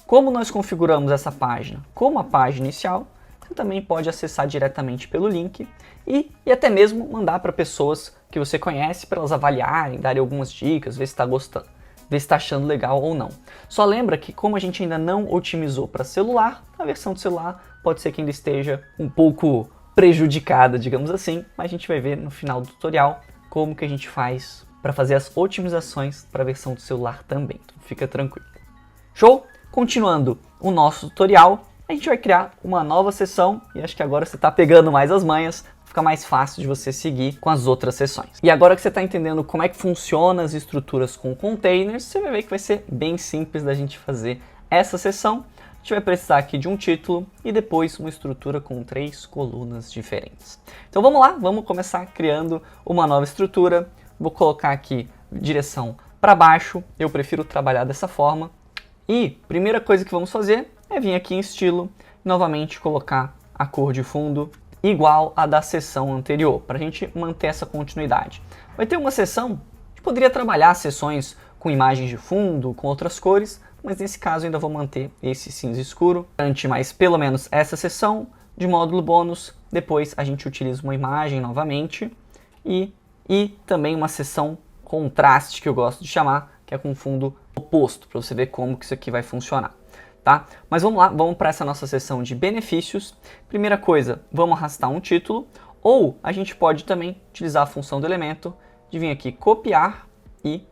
Como nós configuramos essa página como a página inicial, você também pode acessar diretamente pelo link e até mesmo mandar para pessoas que você conhece para elas avaliarem, darem algumas dicas, ver se está gostando, ver se está achando legal ou não. Só lembra que como a gente ainda não otimizou para celular, a versão do celular pode ser que ainda esteja um pouco prejudicada, digamos assim, mas a gente vai ver no final do tutorial como que a gente faz para fazer as otimizações para a versão do celular também. Então fica tranquilo. Show? Continuando o nosso tutorial, a gente vai criar uma nova seção e acho que agora você está pegando mais as manhas, fica mais fácil de você seguir com as outras seções. E agora que você está entendendo como é que funciona as estruturas com containers, você vai ver que vai ser bem simples da gente fazer essa seção. A gente vai precisar aqui de um título e depois uma estrutura com 3 colunas diferentes. Então vamos lá, vamos começar criando uma nova estrutura. Vou colocar aqui direção para baixo, eu prefiro trabalhar dessa forma. E primeira coisa que vamos fazer é vir aqui em estilo, novamente colocar a cor de fundo igual a da seção anterior, para a gente manter essa continuidade. Vai ter uma seção, a gente poderia trabalhar seções com imagens de fundo, com outras cores, mas nesse caso ainda vou manter esse cinza escuro, durante mais pelo menos essa seção de módulo bônus. Depois a gente utiliza uma imagem novamente e também uma seção contraste, que eu gosto de chamar, que é com fundo oposto, para você ver como que isso aqui vai funcionar. Tá? Mas vamos lá, vamos para essa nossa seção de benefícios. Primeira coisa, vamos arrastar um título, ou a gente pode também utilizar a função do elemento de vir aqui copiar e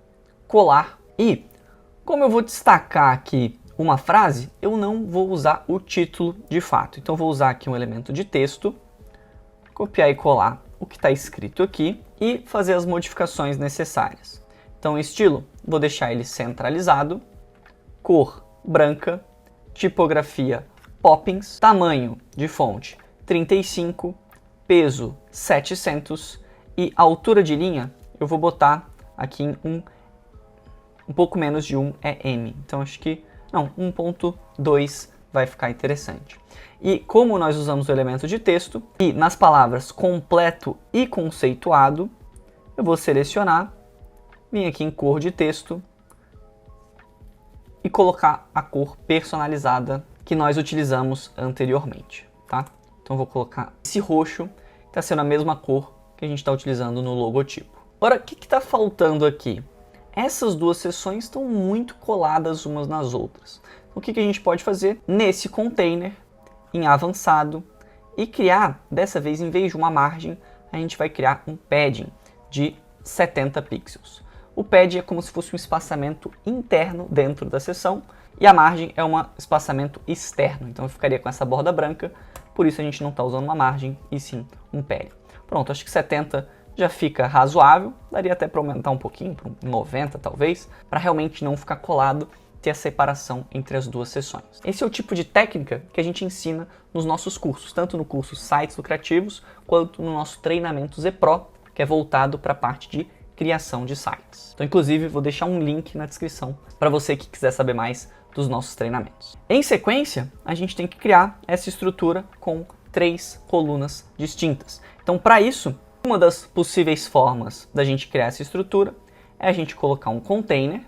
colar. E como eu vou destacar aqui uma frase, eu não vou usar o título de fato. Então vou usar aqui um elemento de texto, copiar e colar o que está escrito aqui e fazer as modificações necessárias. Então estilo, vou deixar ele centralizado, cor branca, tipografia Poppins, tamanho de fonte 35, peso 700 e altura de linha eu vou botar aqui em um pouco menos de 1 é M. Então acho que, não, 1.2 vai ficar interessante. E como nós usamos o elemento de texto, e nas palavras completo e conceituado, eu vou selecionar, vir aqui em cor de texto, e colocar a cor personalizada que nós utilizamos anteriormente, tá? Então vou colocar esse roxo, que está sendo a mesma cor que a gente está utilizando no logotipo. Agora, o que está faltando aqui? Essas duas seções estão muito coladas umas nas outras. Então, o que a gente pode fazer? Nesse container, em avançado, e criar, dessa vez, em vez de uma margem, a gente vai criar um padding de 70 pixels. O pad é como se fosse um espaçamento interno dentro da seção e a margem é um espaçamento externo. Então eu ficaria com essa borda branca, por isso a gente não está usando uma margem e sim um pad. Pronto, acho que 70 já fica razoável, daria até para aumentar um pouquinho, para 90 talvez, para realmente não ficar colado, ter a separação entre as duas seções. Esse é o tipo de técnica que a gente ensina nos nossos cursos, tanto no curso Sites Lucrativos, quanto no nosso treinamento ZPro, que é voltado para a parte de criação de sites. Então, inclusive, vou deixar um link na descrição para você que quiser saber mais dos nossos treinamentos. Em sequência, a gente tem que criar essa estrutura com 3 colunas distintas. Então, para isso, uma das possíveis formas da gente criar essa estrutura é a gente colocar um container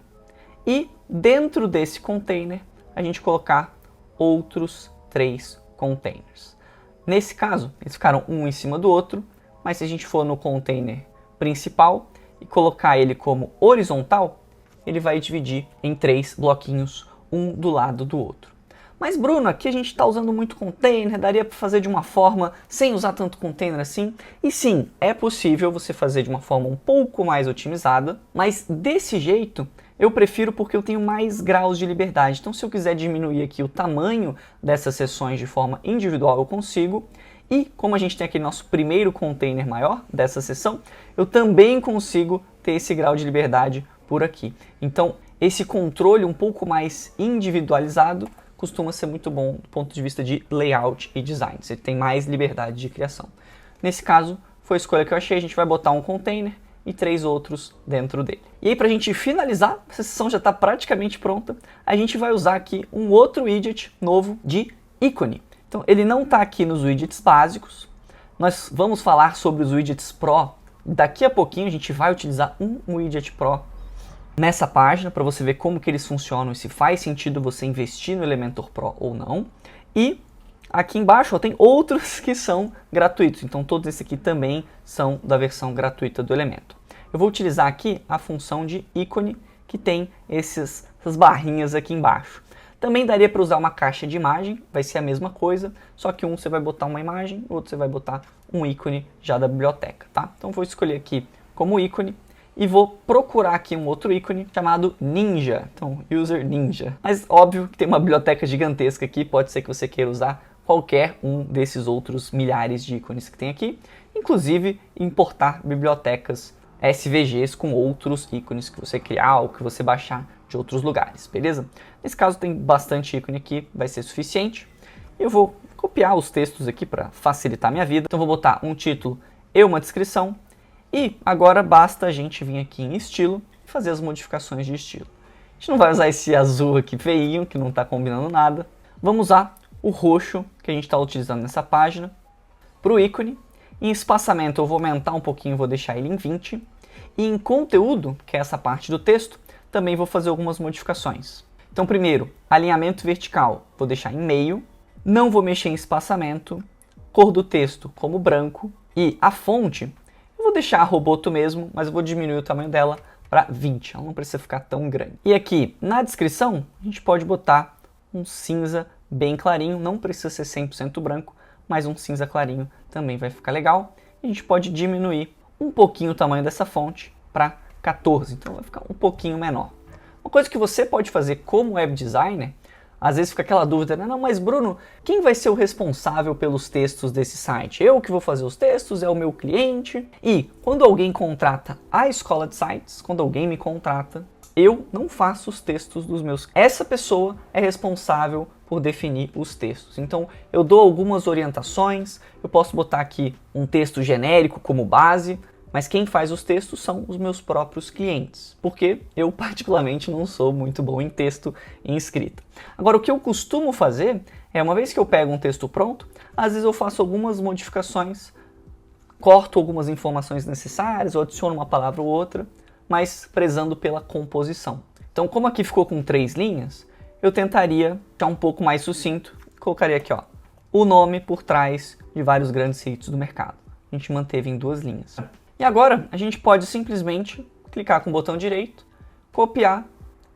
e dentro desse container a gente colocar outros 3 containers. Nesse caso, eles ficaram um em cima do outro, mas se a gente for no container principal e colocar ele como horizontal, ele vai dividir em 3 bloquinhos, um do lado do outro. Mas Bruno, aqui a gente está usando muito container, daria para fazer de uma forma sem usar tanto container assim? E sim, é possível você fazer de uma forma um pouco mais otimizada, mas desse jeito eu prefiro porque eu tenho mais graus de liberdade. Então se eu quiser diminuir aqui o tamanho dessas seções de forma individual eu consigo. E como a gente tem aquele nosso primeiro container maior dessa seção, eu também consigo ter esse grau de liberdade por aqui. Então, esse controle um pouco mais individualizado costuma ser muito bom do ponto de vista de layout e design. Você tem mais liberdade de criação. Nesse caso, foi a escolha que eu achei. A gente vai botar um container e 3 outros dentro dele. E aí, para a gente finalizar, essa seção já está praticamente pronta, a gente vai usar aqui um outro widget novo de ícone. Então, ele não está aqui nos widgets básicos. Nós vamos falar sobre os widgets Pro. Daqui a pouquinho a gente vai utilizar um widget Pro nessa página para você ver como que eles funcionam e se faz sentido você investir no Elementor Pro ou não. E aqui embaixo ó, tem outros que são gratuitos. Então, todos esses aqui também são da versão gratuita do Elementor. Eu vou utilizar aqui a função de ícone que tem essas barrinhas aqui embaixo. Também daria para usar uma caixa de imagem, vai ser a mesma coisa, só que um você vai botar uma imagem, o outro você vai botar um ícone já da biblioteca, tá? Então vou escolher aqui como ícone e vou procurar aqui um outro ícone chamado Ninja. Então, User Ninja. Mas óbvio que tem uma biblioteca gigantesca aqui, pode ser que você queira usar qualquer um desses outros milhares de ícones que tem aqui, inclusive importar bibliotecas SVGs com outros ícones que você criar ou que você baixar de outros lugares, beleza? Nesse caso tem bastante ícone aqui, vai ser suficiente. Eu vou copiar os textos aqui para facilitar a minha vida. Então vou botar um título e uma descrição. E agora basta a gente vir aqui em estilo e fazer as modificações de estilo. A gente não vai usar esse azul aqui feinho, que não está combinando nada. Vamos usar o roxo que a gente está utilizando nessa página para o ícone. Em espaçamento eu vou aumentar um pouquinho, vou deixar ele em 20. E em conteúdo, que é essa parte do texto, também vou fazer algumas modificações. Então primeiro, alinhamento vertical, vou deixar em meio. Não vou mexer em espaçamento. Cor do texto como branco. E a fonte, eu vou deixar a Roboto mesmo, mas eu vou diminuir o tamanho dela para 20. Ela não precisa ficar tão grande. E aqui, na descrição, a gente pode botar um cinza bem clarinho. Não precisa ser 100% branco, mas um cinza clarinho também vai ficar legal. E a gente pode diminuir um pouquinho o tamanho dessa fonte para 14. Então vai ficar um pouquinho menor. Uma coisa que você pode fazer como web designer, às vezes fica aquela dúvida, né? Não, mas Bruno, quem vai ser o responsável pelos textos desse site? Eu que vou fazer os textos? É o meu cliente? E quando alguém contrata a escola de sites, quando alguém me contrata, eu não faço os textos dos meus. Essa pessoa é responsável por definir os textos. Então eu dou algumas orientações, eu posso botar aqui um texto genérico como base, mas quem faz os textos são os meus próprios clientes, porque eu particularmente não sou muito bom em texto e em escrita. Agora, o que eu costumo fazer é, uma vez que eu pego um texto pronto, às vezes eu faço algumas modificações, corto algumas informações necessárias, ou adiciono uma palavra ou outra, mas prezando pela composição. Então, como aqui ficou com 3 linhas, eu tentaria ficar um pouco mais sucinto, colocaria aqui, ó, o nome por trás de vários grandes hits do mercado. A gente manteve em 2 linhas. E agora a gente pode simplesmente clicar com o botão direito, copiar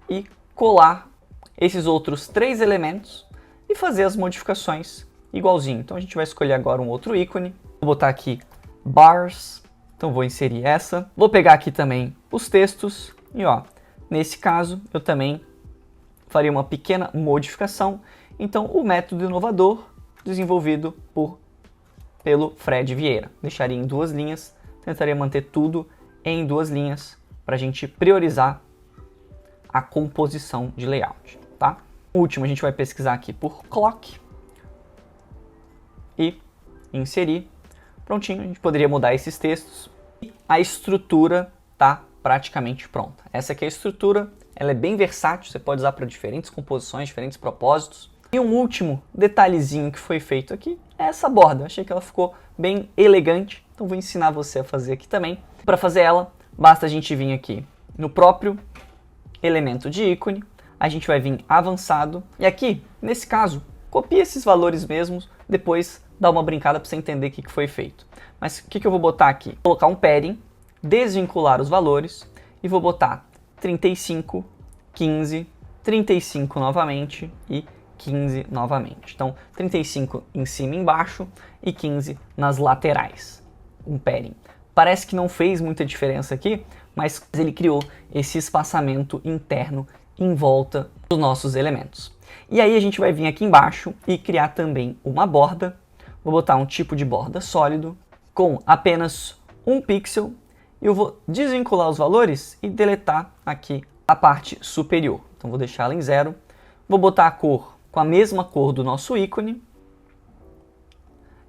e colar esses outros 3 elementos e fazer as modificações igualzinho. Então a gente vai escolher agora um outro ícone, vou botar aqui bars, então vou inserir essa. Vou pegar aqui também os textos e ó, nesse caso eu também faria uma pequena modificação. Então o método inovador desenvolvido pelo Fred Vieira. Deixaria em 2 linhas. Tentaria manter tudo em 2 linhas para a gente priorizar a composição de layout, tá? O último a gente vai pesquisar aqui por clock e inserir. Prontinho, a gente poderia mudar esses textos. A estrutura tá praticamente pronta. Essa aqui é a estrutura, ela é bem versátil, você pode usar para diferentes composições, diferentes propósitos. E um último detalhezinho que foi feito aqui é essa borda. Achei que ela ficou bem elegante. Então vou ensinar você a fazer aqui também. Para fazer ela, basta a gente vir aqui no próprio elemento de ícone, a gente vai vir avançado, e aqui, nesse caso, copia esses valores mesmos, depois dá uma brincada para você entender o que foi feito. Mas o que eu vou botar aqui? Vou colocar um padding, desvincular os valores, e vou botar 35, 15, 35 novamente e 15 novamente. Então, 35 em cima e embaixo e 15 nas laterais. Um padding. Parece que não fez muita diferença aqui, mas ele criou esse espaçamento interno em volta dos nossos elementos. E aí a gente vai vir aqui embaixo e criar também uma borda. Vou botar um tipo de borda sólido com apenas 1 pixel e eu vou desvincular os valores e deletar aqui a parte superior. Então vou deixar ela em 0. Vou botar a cor com a mesma cor do nosso ícone.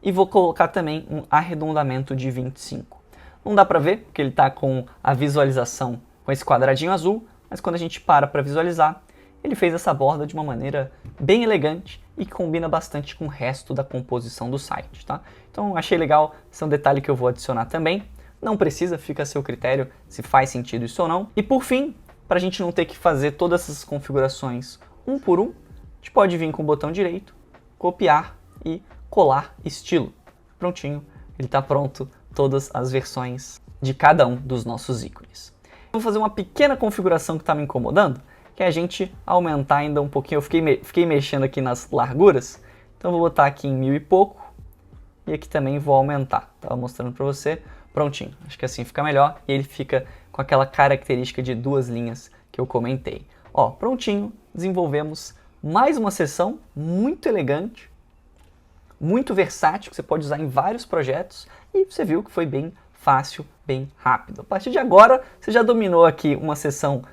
E vou colocar também um arredondamento de 25. Não dá para ver, porque ele está com a visualização com esse quadradinho azul, mas quando a gente para visualizar, ele fez essa borda de uma maneira bem elegante e que combina bastante com o resto da composição do site, tá? Então achei legal, esse é um detalhe que eu vou adicionar também. Não precisa, fica a seu critério se faz sentido isso ou não. E por fim, para a gente não ter que fazer todas essas configurações um por um, a gente pode vir com o botão direito, copiar e colar estilo. Prontinho, ele está pronto, todas as versões de cada um dos nossos ícones. Vou fazer uma pequena configuração que está me incomodando, que é a gente aumentar ainda um pouquinho. Eu fiquei mexendo aqui nas larguras, então vou botar aqui em 1000 e pouco, e aqui também vou aumentar. Estava mostrando para você, Prontinho, acho que assim fica melhor e ele fica com aquela característica de 2 linhas que eu comentei. Ó, prontinho, desenvolvemos mais uma seção muito elegante, muito versátil, que você pode usar em vários projetos e você viu que foi bem fácil, bem rápido. A partir de agora, você já dominou aqui uma seção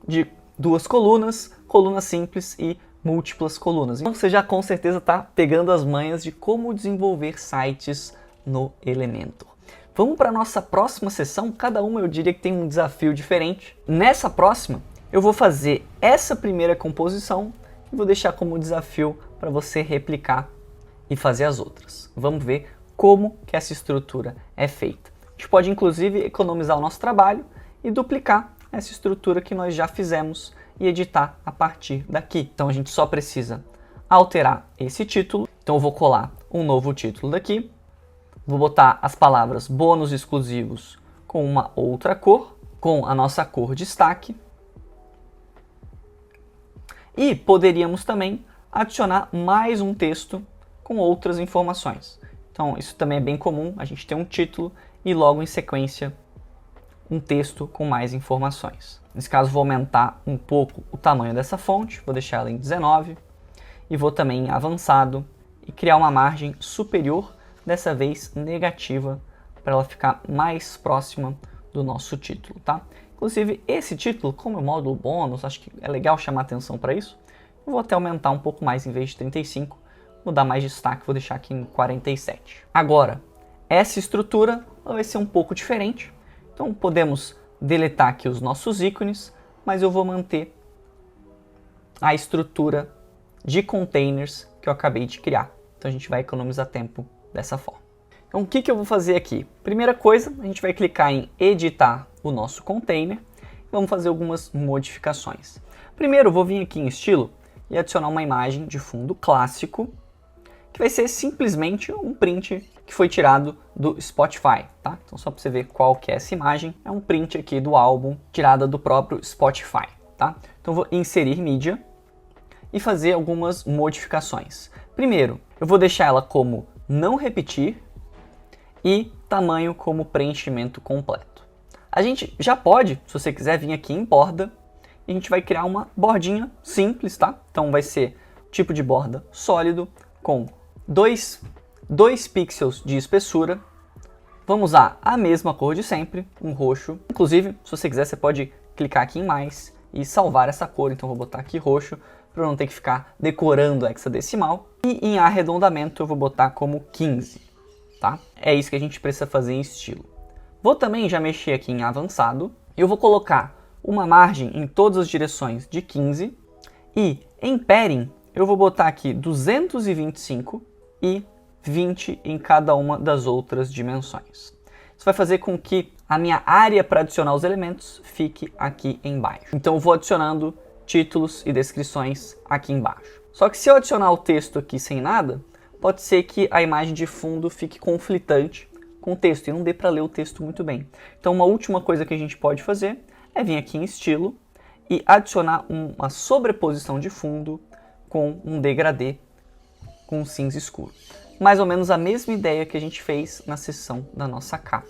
de 2 colunas, coluna simples e múltiplas colunas. Então você já com certeza está pegando as manhas de como desenvolver sites no Elementor. Vamos para a nossa próxima sessão, cada uma eu diria que tem um desafio diferente. Nessa próxima, eu vou fazer essa primeira composição e vou deixar como desafio para você replicar e fazer as outras. Vamos ver como que essa estrutura é feita. A gente pode inclusive economizar o nosso trabalho e duplicar essa estrutura que nós já fizemos e editar a partir daqui. Então a gente só precisa alterar esse título. Então eu vou colar um novo título daqui. Vou botar as palavras bônus exclusivos com uma outra cor, com a nossa cor destaque. E poderíamos também adicionar mais um texto com outras informações. Então isso também é bem comum, a gente tem um título e logo em sequência um texto com mais informações. Nesse caso vou aumentar um pouco o tamanho dessa fonte, vou deixar ela em 19 e vou também em avançado e criar uma margem superior, dessa vez negativa, para ela ficar mais próxima do nosso título, tá? Inclusive esse título, como é módulo bônus, acho que é legal chamar atenção para isso, eu vou até aumentar um pouco mais, em vez de 35, vou dar mais destaque, vou deixar aqui em 47. Agora, essa estrutura vai ser um pouco diferente, então podemos deletar aqui os nossos ícones, mas eu vou manter a estrutura de containers que eu acabei de criar. Então a gente vai economizar tempo dessa forma. Então o que eu vou fazer aqui? Primeira coisa, a gente vai clicar em editar o nosso container e vamos fazer algumas modificações. Primeiro eu vou vir aqui em estilo e adicionar uma imagem de fundo clássico, que vai ser simplesmente um print que foi tirado do Spotify, tá? Então só para você ver qual que é essa imagem, é um print aqui do álbum tirada do próprio Spotify, tá? Então eu vou inserir mídia e fazer algumas modificações. Primeiro, eu vou deixar ela como não repetir e tamanho como preenchimento completo. A gente já pode, se você quiser, vir aqui em borda e a gente vai criar uma bordinha simples, tá? Então vai ser tipo de borda sólido com 2 pixels de espessura. Vamos usar a mesma cor de sempre, um roxo. Inclusive, se você quiser, você pode clicar aqui em mais e salvar essa cor. Então vou botar aqui roxo para eu não ter que ficar decorando hexadecimal. E em arredondamento eu vou botar como 15, tá? É isso que a gente precisa fazer em estilo. Vou também já mexer aqui em avançado. Eu vou colocar uma margem em todas as direções de 15 e em padding eu vou botar aqui 225 e 20 em cada uma das outras dimensões. Isso vai fazer com que a minha área para adicionar os elementos fique aqui embaixo. Então eu vou adicionando títulos e descrições aqui embaixo. Só que se eu adicionar o texto aqui sem nada, pode ser que a imagem de fundo fique conflitante com o texto e não dê para ler o texto muito bem. Então uma última coisa que a gente pode fazer é vir aqui em estilo e adicionar uma sobreposição de fundo com um degradê com um cinza escuro. Mais ou menos a mesma ideia que a gente fez na seção da nossa capa.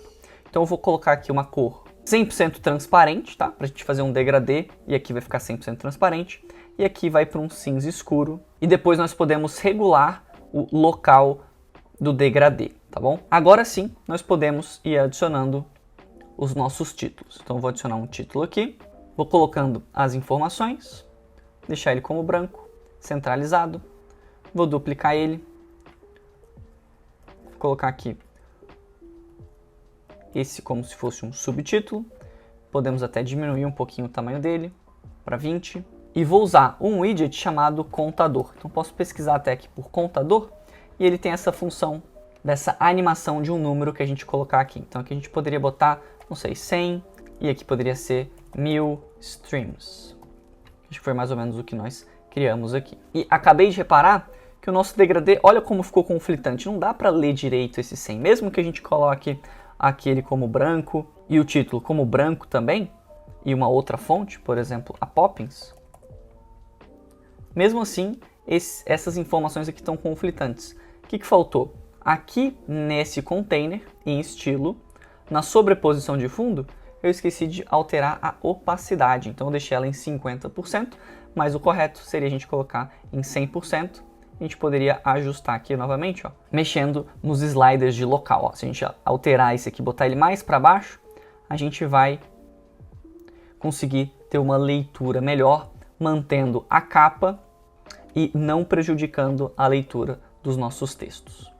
Então eu vou colocar aqui uma cor 100% transparente, tá? Para a gente fazer um degradê, e aqui vai ficar 100% transparente, e aqui vai para um cinza escuro. E depois nós podemos regular o local do degradê, tá bom? Agora sim, nós podemos ir adicionando os nossos títulos. Então eu vou adicionar um título aqui, vou colocando as informações, deixar ele como branco, centralizado, vou duplicar ele, vou colocar aqui esse como se fosse um subtítulo, podemos até diminuir um pouquinho o tamanho dele para 20, e vou usar um widget chamado contador. Então posso pesquisar até aqui por contador, e ele tem essa função dessa animação de um número que a gente colocar aqui. Então aqui a gente poderia botar, não sei, 100, e aqui poderia ser 1000 streams. Acho que foi mais ou menos o que nós criamos aqui. E acabei de reparar que o nosso degradê, olha como ficou conflitante, não dá para ler direito esse 100, mesmo que a gente coloque aquele como branco e o título como branco também, e uma outra fonte, por exemplo, a Poppins. Mesmo assim, essas informações aqui estão conflitantes. O que faltou? Aqui nesse container, em estilo, na sobreposição de fundo, eu esqueci de alterar a opacidade, então eu deixei ela em 50%, mas o correto seria a gente colocar em 100%. A gente poderia ajustar aqui novamente, ó, mexendo nos sliders de local. Ó. Se a gente alterar esse aqui, botar ele mais para baixo, a gente vai conseguir ter uma leitura melhor, mantendo a capa e não prejudicando a leitura dos nossos textos.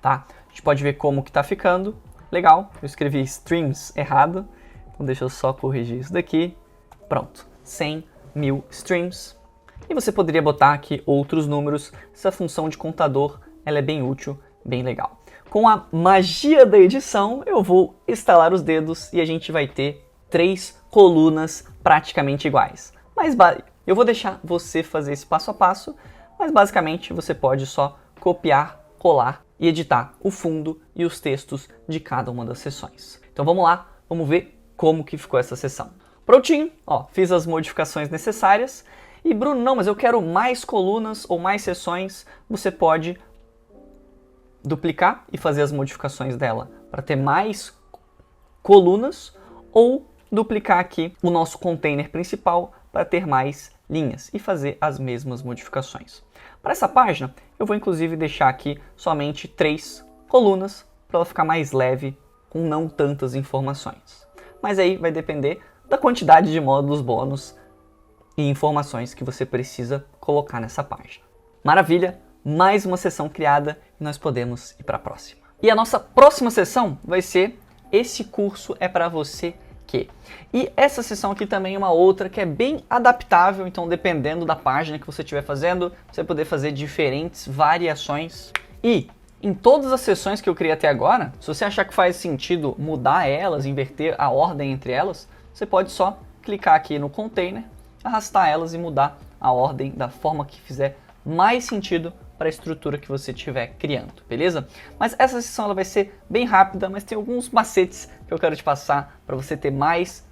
Tá? A gente pode ver como que está ficando. Legal, eu escrevi streams errado, então deixa eu só corrigir isso daqui. Pronto, 100.000 streams. E você poderia botar aqui outros números. Essa função de contador ela é bem útil, bem legal. Com a magia da edição, eu vou estalar os dedos e a gente vai ter 3 colunas praticamente iguais. Mas eu vou deixar você fazer esse passo a passo, mas basicamente você pode só copiar, colar e editar o fundo e os textos de cada uma das seções. Então vamos lá, vamos ver como que ficou essa seção. Prontinho, ó, fiz as modificações necessárias. E Bruno, não, mas eu quero mais colunas ou mais seções. Você pode duplicar e fazer as modificações dela para ter mais colunas, ou duplicar aqui o nosso container principal para ter mais linhas e fazer as mesmas modificações. Para essa página, eu vou inclusive deixar aqui somente 3 colunas para ela ficar mais leve, com não tantas informações. Mas aí vai depender da quantidade de módulos bônus e informações que você precisa colocar nessa página. Maravilha! Mais uma seção criada e nós podemos ir para a próxima. E a nossa próxima seção vai ser Esse curso é para você que. E essa seção aqui também é uma outra que é bem adaptável, então dependendo da página que você estiver fazendo, você vai poder fazer diferentes variações. E em todas as seções que eu criei até agora, se você achar que faz sentido mudar elas, inverter a ordem entre elas, você pode só clicar aqui no container, arrastar elas e mudar a ordem da forma que fizer mais sentido para a estrutura que você estiver criando, beleza? Mas essa sessão ela vai ser bem rápida, mas tem alguns macetes que eu quero te passar para você ter mais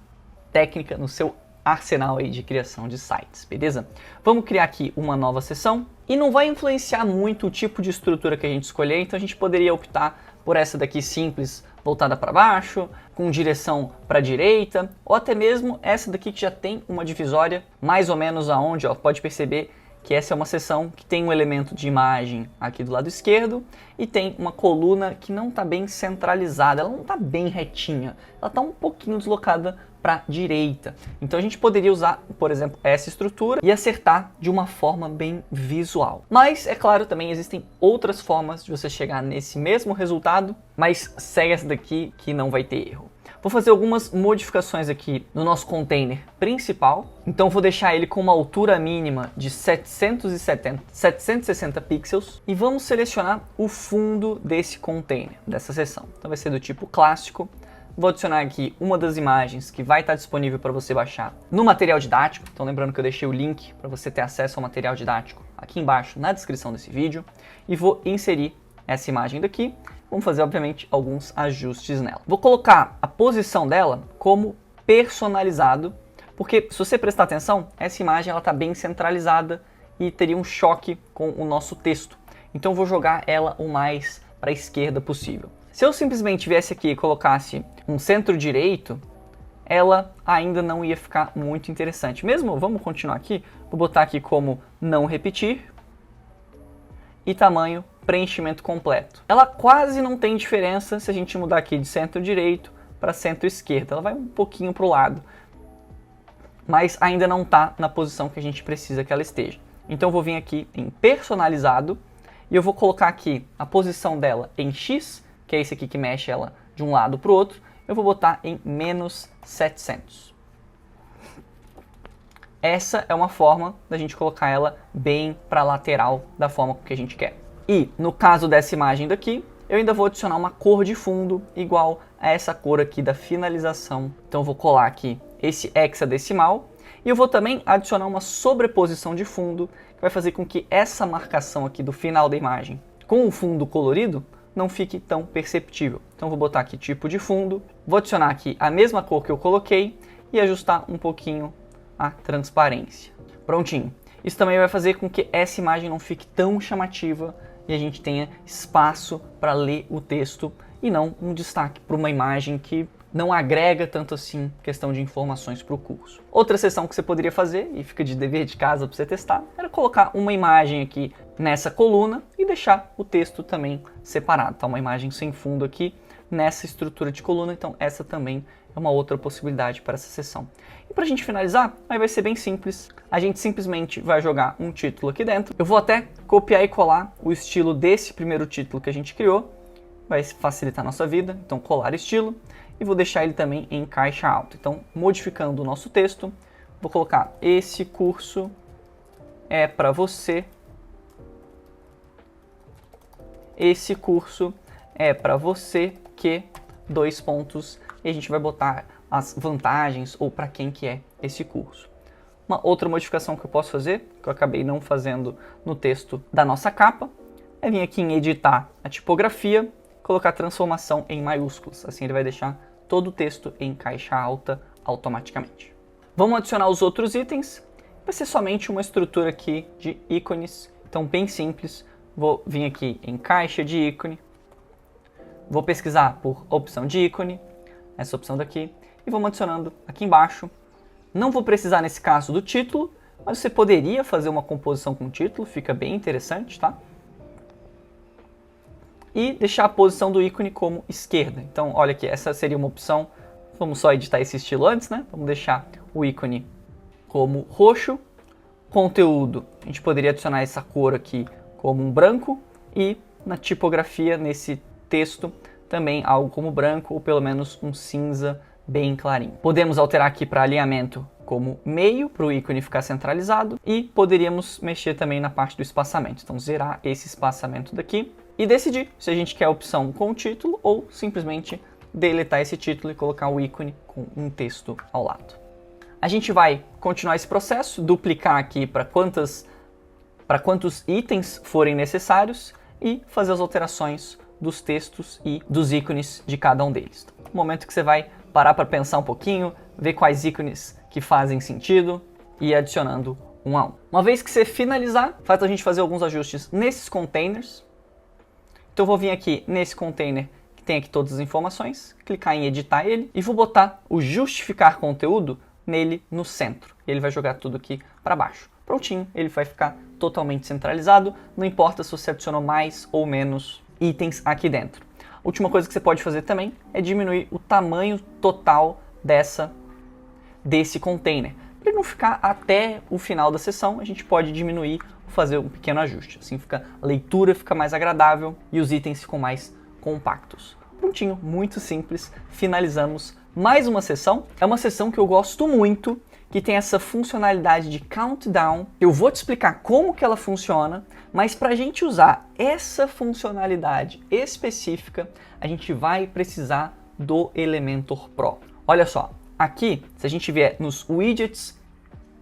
técnica no seu arsenal aí de criação de sites, beleza? Vamos criar aqui uma nova sessão e não vai influenciar muito o tipo de estrutura que a gente escolher, então a gente poderia optar por essa daqui simples, voltada para baixo, com direção para a direita, ou até mesmo essa daqui que já tem uma divisória mais ou menos aonde, ó, pode perceber que essa é uma seção que tem um elemento de imagem aqui do lado esquerdo e tem uma coluna que não está bem centralizada, ela não está bem retinha, ela está um pouquinho deslocada para a direita. Então a gente poderia usar, por exemplo, essa estrutura e acertar de uma forma bem visual. Mas, é claro, também existem outras formas de você chegar nesse mesmo resultado, mas segue essa daqui que não vai ter erro. Vou fazer algumas modificações aqui no nosso container principal. Então vou deixar ele com uma altura mínima de 760 pixels e vamos selecionar o fundo desse container, dessa seção. Então vai ser do tipo clássico. Vou adicionar aqui uma das imagens que vai estar disponível para você baixar no material didático. Então lembrando que eu deixei o link para você ter acesso ao material didático aqui embaixo na descrição desse vídeo. E vou inserir essa imagem daqui. Vamos fazer, obviamente, alguns ajustes nela. Vou colocar a posição dela como personalizado, porque se você prestar atenção, essa imagem está bem centralizada e teria um choque com o nosso texto. Então vou jogar ela o mais para a esquerda possível. Se eu simplesmente viesse aqui e colocasse um centro-direito, ela ainda não ia ficar muito interessante. Mesmo, vamos continuar aqui, vou botar aqui como não repetir e tamanho preenchimento completo. Ela quase não tem diferença se a gente mudar aqui de centro-direito para centro-esquerda. Ela vai um pouquinho para o lado, mas ainda não está na posição que a gente precisa que ela esteja. Então eu vou vir aqui em personalizado e eu vou colocar aqui a posição dela em X, que é esse aqui que mexe ela de um lado para o outro. Eu vou botar em menos 700. Essa é uma forma da gente colocar ela bem para a lateral da forma que a gente quer. E no caso dessa imagem daqui, eu ainda vou adicionar uma cor de fundo igual a essa cor aqui da finalização. Então eu vou colar aqui esse hexadecimal e eu vou também adicionar uma sobreposição de fundo que vai fazer com que essa marcação aqui do final da imagem com o fundo colorido não fique tão perceptível. Então eu vou botar aqui tipo de fundo, vou adicionar aqui a mesma cor que eu coloquei e ajustar um pouquinho a transparência. Prontinho. Isso também vai fazer com que essa imagem não fique tão chamativa e a gente tenha espaço para ler o texto e não um destaque para uma imagem que não agrega tanto assim questão de informações para o curso. Outra seção que você poderia fazer, e fica de dever de casa para você testar, era colocar uma imagem aqui nessa coluna e deixar o texto também separado. Tá? Uma imagem sem fundo aqui nessa estrutura de coluna, então essa também é uma outra possibilidade para essa seção. E para a gente finalizar, aí vai ser bem simples. A gente simplesmente vai jogar um título aqui dentro. Eu vou até copiar e colar o estilo desse primeiro título que a gente criou. Vai facilitar a nossa vida. Então, colar estilo. E vou deixar ele também em caixa alta. Então, modificando o nosso texto, vou colocar: esse curso é para você. Esse curso é para você que... dois pontos. E a gente vai botar as vantagens ou para quem que é esse curso. Uma outra modificação que eu posso fazer, que eu acabei não fazendo no texto da nossa capa, é vir aqui em editar a tipografia, colocar transformação em maiúsculas. Assim ele vai deixar todo o texto em caixa alta automaticamente. Vamos adicionar os outros itens. Vai ser somente uma estrutura aqui de ícones. Então bem simples. Vou vir aqui em caixa de ícone. Vou pesquisar por opção de ícone, essa opção daqui, e vamos adicionando aqui embaixo. Não vou precisar nesse caso do título, mas você poderia fazer uma composição com título, fica bem interessante, tá? E deixar a posição do ícone como esquerda. Então, olha aqui, essa seria uma opção. Vamos só editar esse estilo antes, né? Vamos deixar o ícone como roxo. Conteúdo, a gente poderia adicionar essa cor aqui como um branco. E na tipografia, nesse texto, também algo como branco ou pelo menos um cinza bem clarinho. Podemos alterar aqui para alinhamento como meio, para o ícone ficar centralizado, e poderíamos mexer também na parte do espaçamento. Então zerar esse espaçamento daqui e decidir se a gente quer a opção com o título ou simplesmente deletar esse título e colocar o ícone com um texto ao lado. A gente vai continuar esse processo, duplicar aqui para quantos itens forem necessários e fazer as alterações dos textos e dos ícones de cada um deles. Então, no momento que você vai parar para pensar um pouquinho, ver quais ícones que fazem sentido e ir adicionando um a um. Uma vez que você finalizar, falta a gente fazer alguns ajustes nesses containers. Então eu vou vir aqui nesse container que tem aqui todas as informações, clicar em editar ele e vou botar o justificar conteúdo nele no centro. E ele vai jogar tudo aqui para baixo. Prontinho, ele vai ficar totalmente centralizado, não importa se você adicionou mais ou menos itens aqui dentro. A última coisa que você pode fazer também é diminuir o tamanho total desse container. Para ele não ficar até o final da sessão, a gente pode diminuir, fazer um pequeno ajuste. Assim a leitura fica mais agradável e os itens ficam mais compactos. Prontinho, muito simples, finalizamos mais uma sessão. É uma sessão que eu gosto muito, que tem essa funcionalidade de countdown. Eu vou te explicar como que ela funciona, mas para a gente usar essa funcionalidade específica, a gente vai precisar do Elementor Pro. Olha só, aqui, se a gente vier nos widgets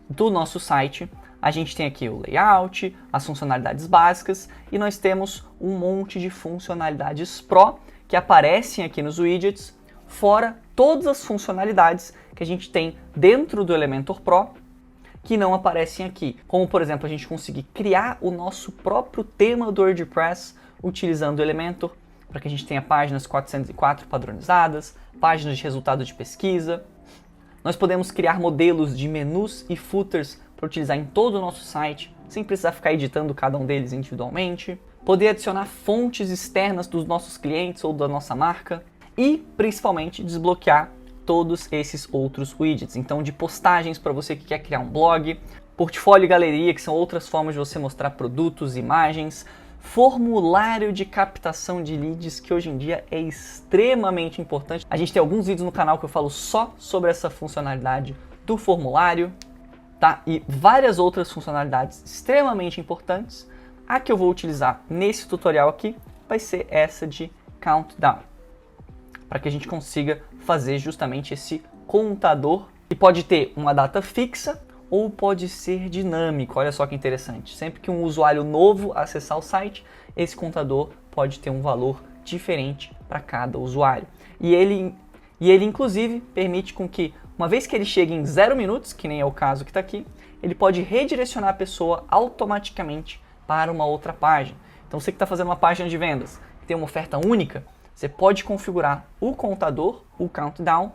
do nosso site, a gente tem aqui o layout, as funcionalidades básicas e nós temos um monte de funcionalidades Pro que aparecem aqui nos widgets, fora todas as funcionalidades que a gente tem dentro do Elementor Pro que não aparecem aqui. Como, por exemplo, a gente conseguir criar o nosso próprio tema do WordPress utilizando o Elementor, para que a gente tenha páginas 404 padronizadas, páginas de resultado de pesquisa. Nós podemos criar modelos de menus e footers para utilizar em todo o nosso site, sem precisar ficar editando cada um deles individualmente. Poder adicionar fontes externas dos nossos clientes ou da nossa marca. E, principalmente, desbloquear todos esses outros widgets. Então, de postagens para você que quer criar um blog, portfólio e galeria, que são outras formas de você mostrar produtos, imagens, formulário de captação de leads, que hoje em dia é extremamente importante. A gente tem alguns vídeos no canal que eu falo só sobre essa funcionalidade do formulário, tá? E várias outras funcionalidades extremamente importantes. A que eu vou utilizar nesse tutorial aqui vai ser essa de countdown, para que a gente consiga fazer justamente esse contador, que pode ter uma data fixa ou pode ser dinâmico. Olha só que interessante. Sempre que um usuário novo acessar o site, esse contador pode ter um valor diferente para cada usuário. E ele inclusive permite com que, uma vez que ele chegue em 0 minutos, que nem é o caso que está aqui, ele pode redirecionar a pessoa automaticamente para uma outra página. Então você que está fazendo uma página de vendas, que tem uma oferta única, você pode configurar o contador, o countdown,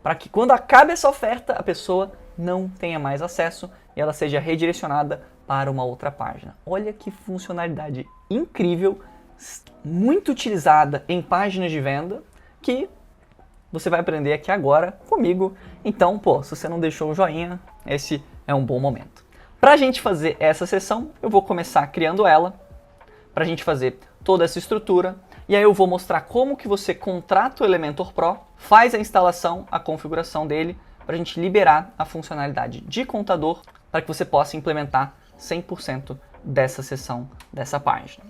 para que quando acabe essa oferta, a pessoa não tenha mais acesso e ela seja redirecionada para uma outra página. Olha que funcionalidade incrível, muito utilizada em páginas de venda, que você vai aprender aqui agora comigo. Então, se você não deixou o joinha, esse é um bom momento. Para a gente fazer essa sessão, eu vou começar criando ela, para a gente fazer toda essa estrutura, e aí eu vou mostrar como que você contrata o Elementor Pro, faz a instalação, a configuração dele, para a gente liberar a funcionalidade de contador, para que você possa implementar 100% dessa sessão, dessa página.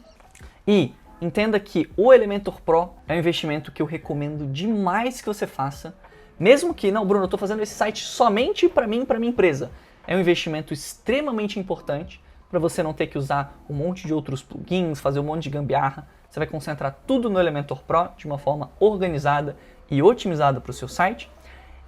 E entenda que o Elementor Pro é um investimento que eu recomendo demais que você faça, mesmo que, não, Bruno, eu estou fazendo esse site somente para mim, para minha empresa. É um investimento extremamente importante para você não ter que usar um monte de outros plugins, fazer um monte de gambiarra. Você vai concentrar tudo no Elementor Pro de uma forma organizada e otimizada para o seu site.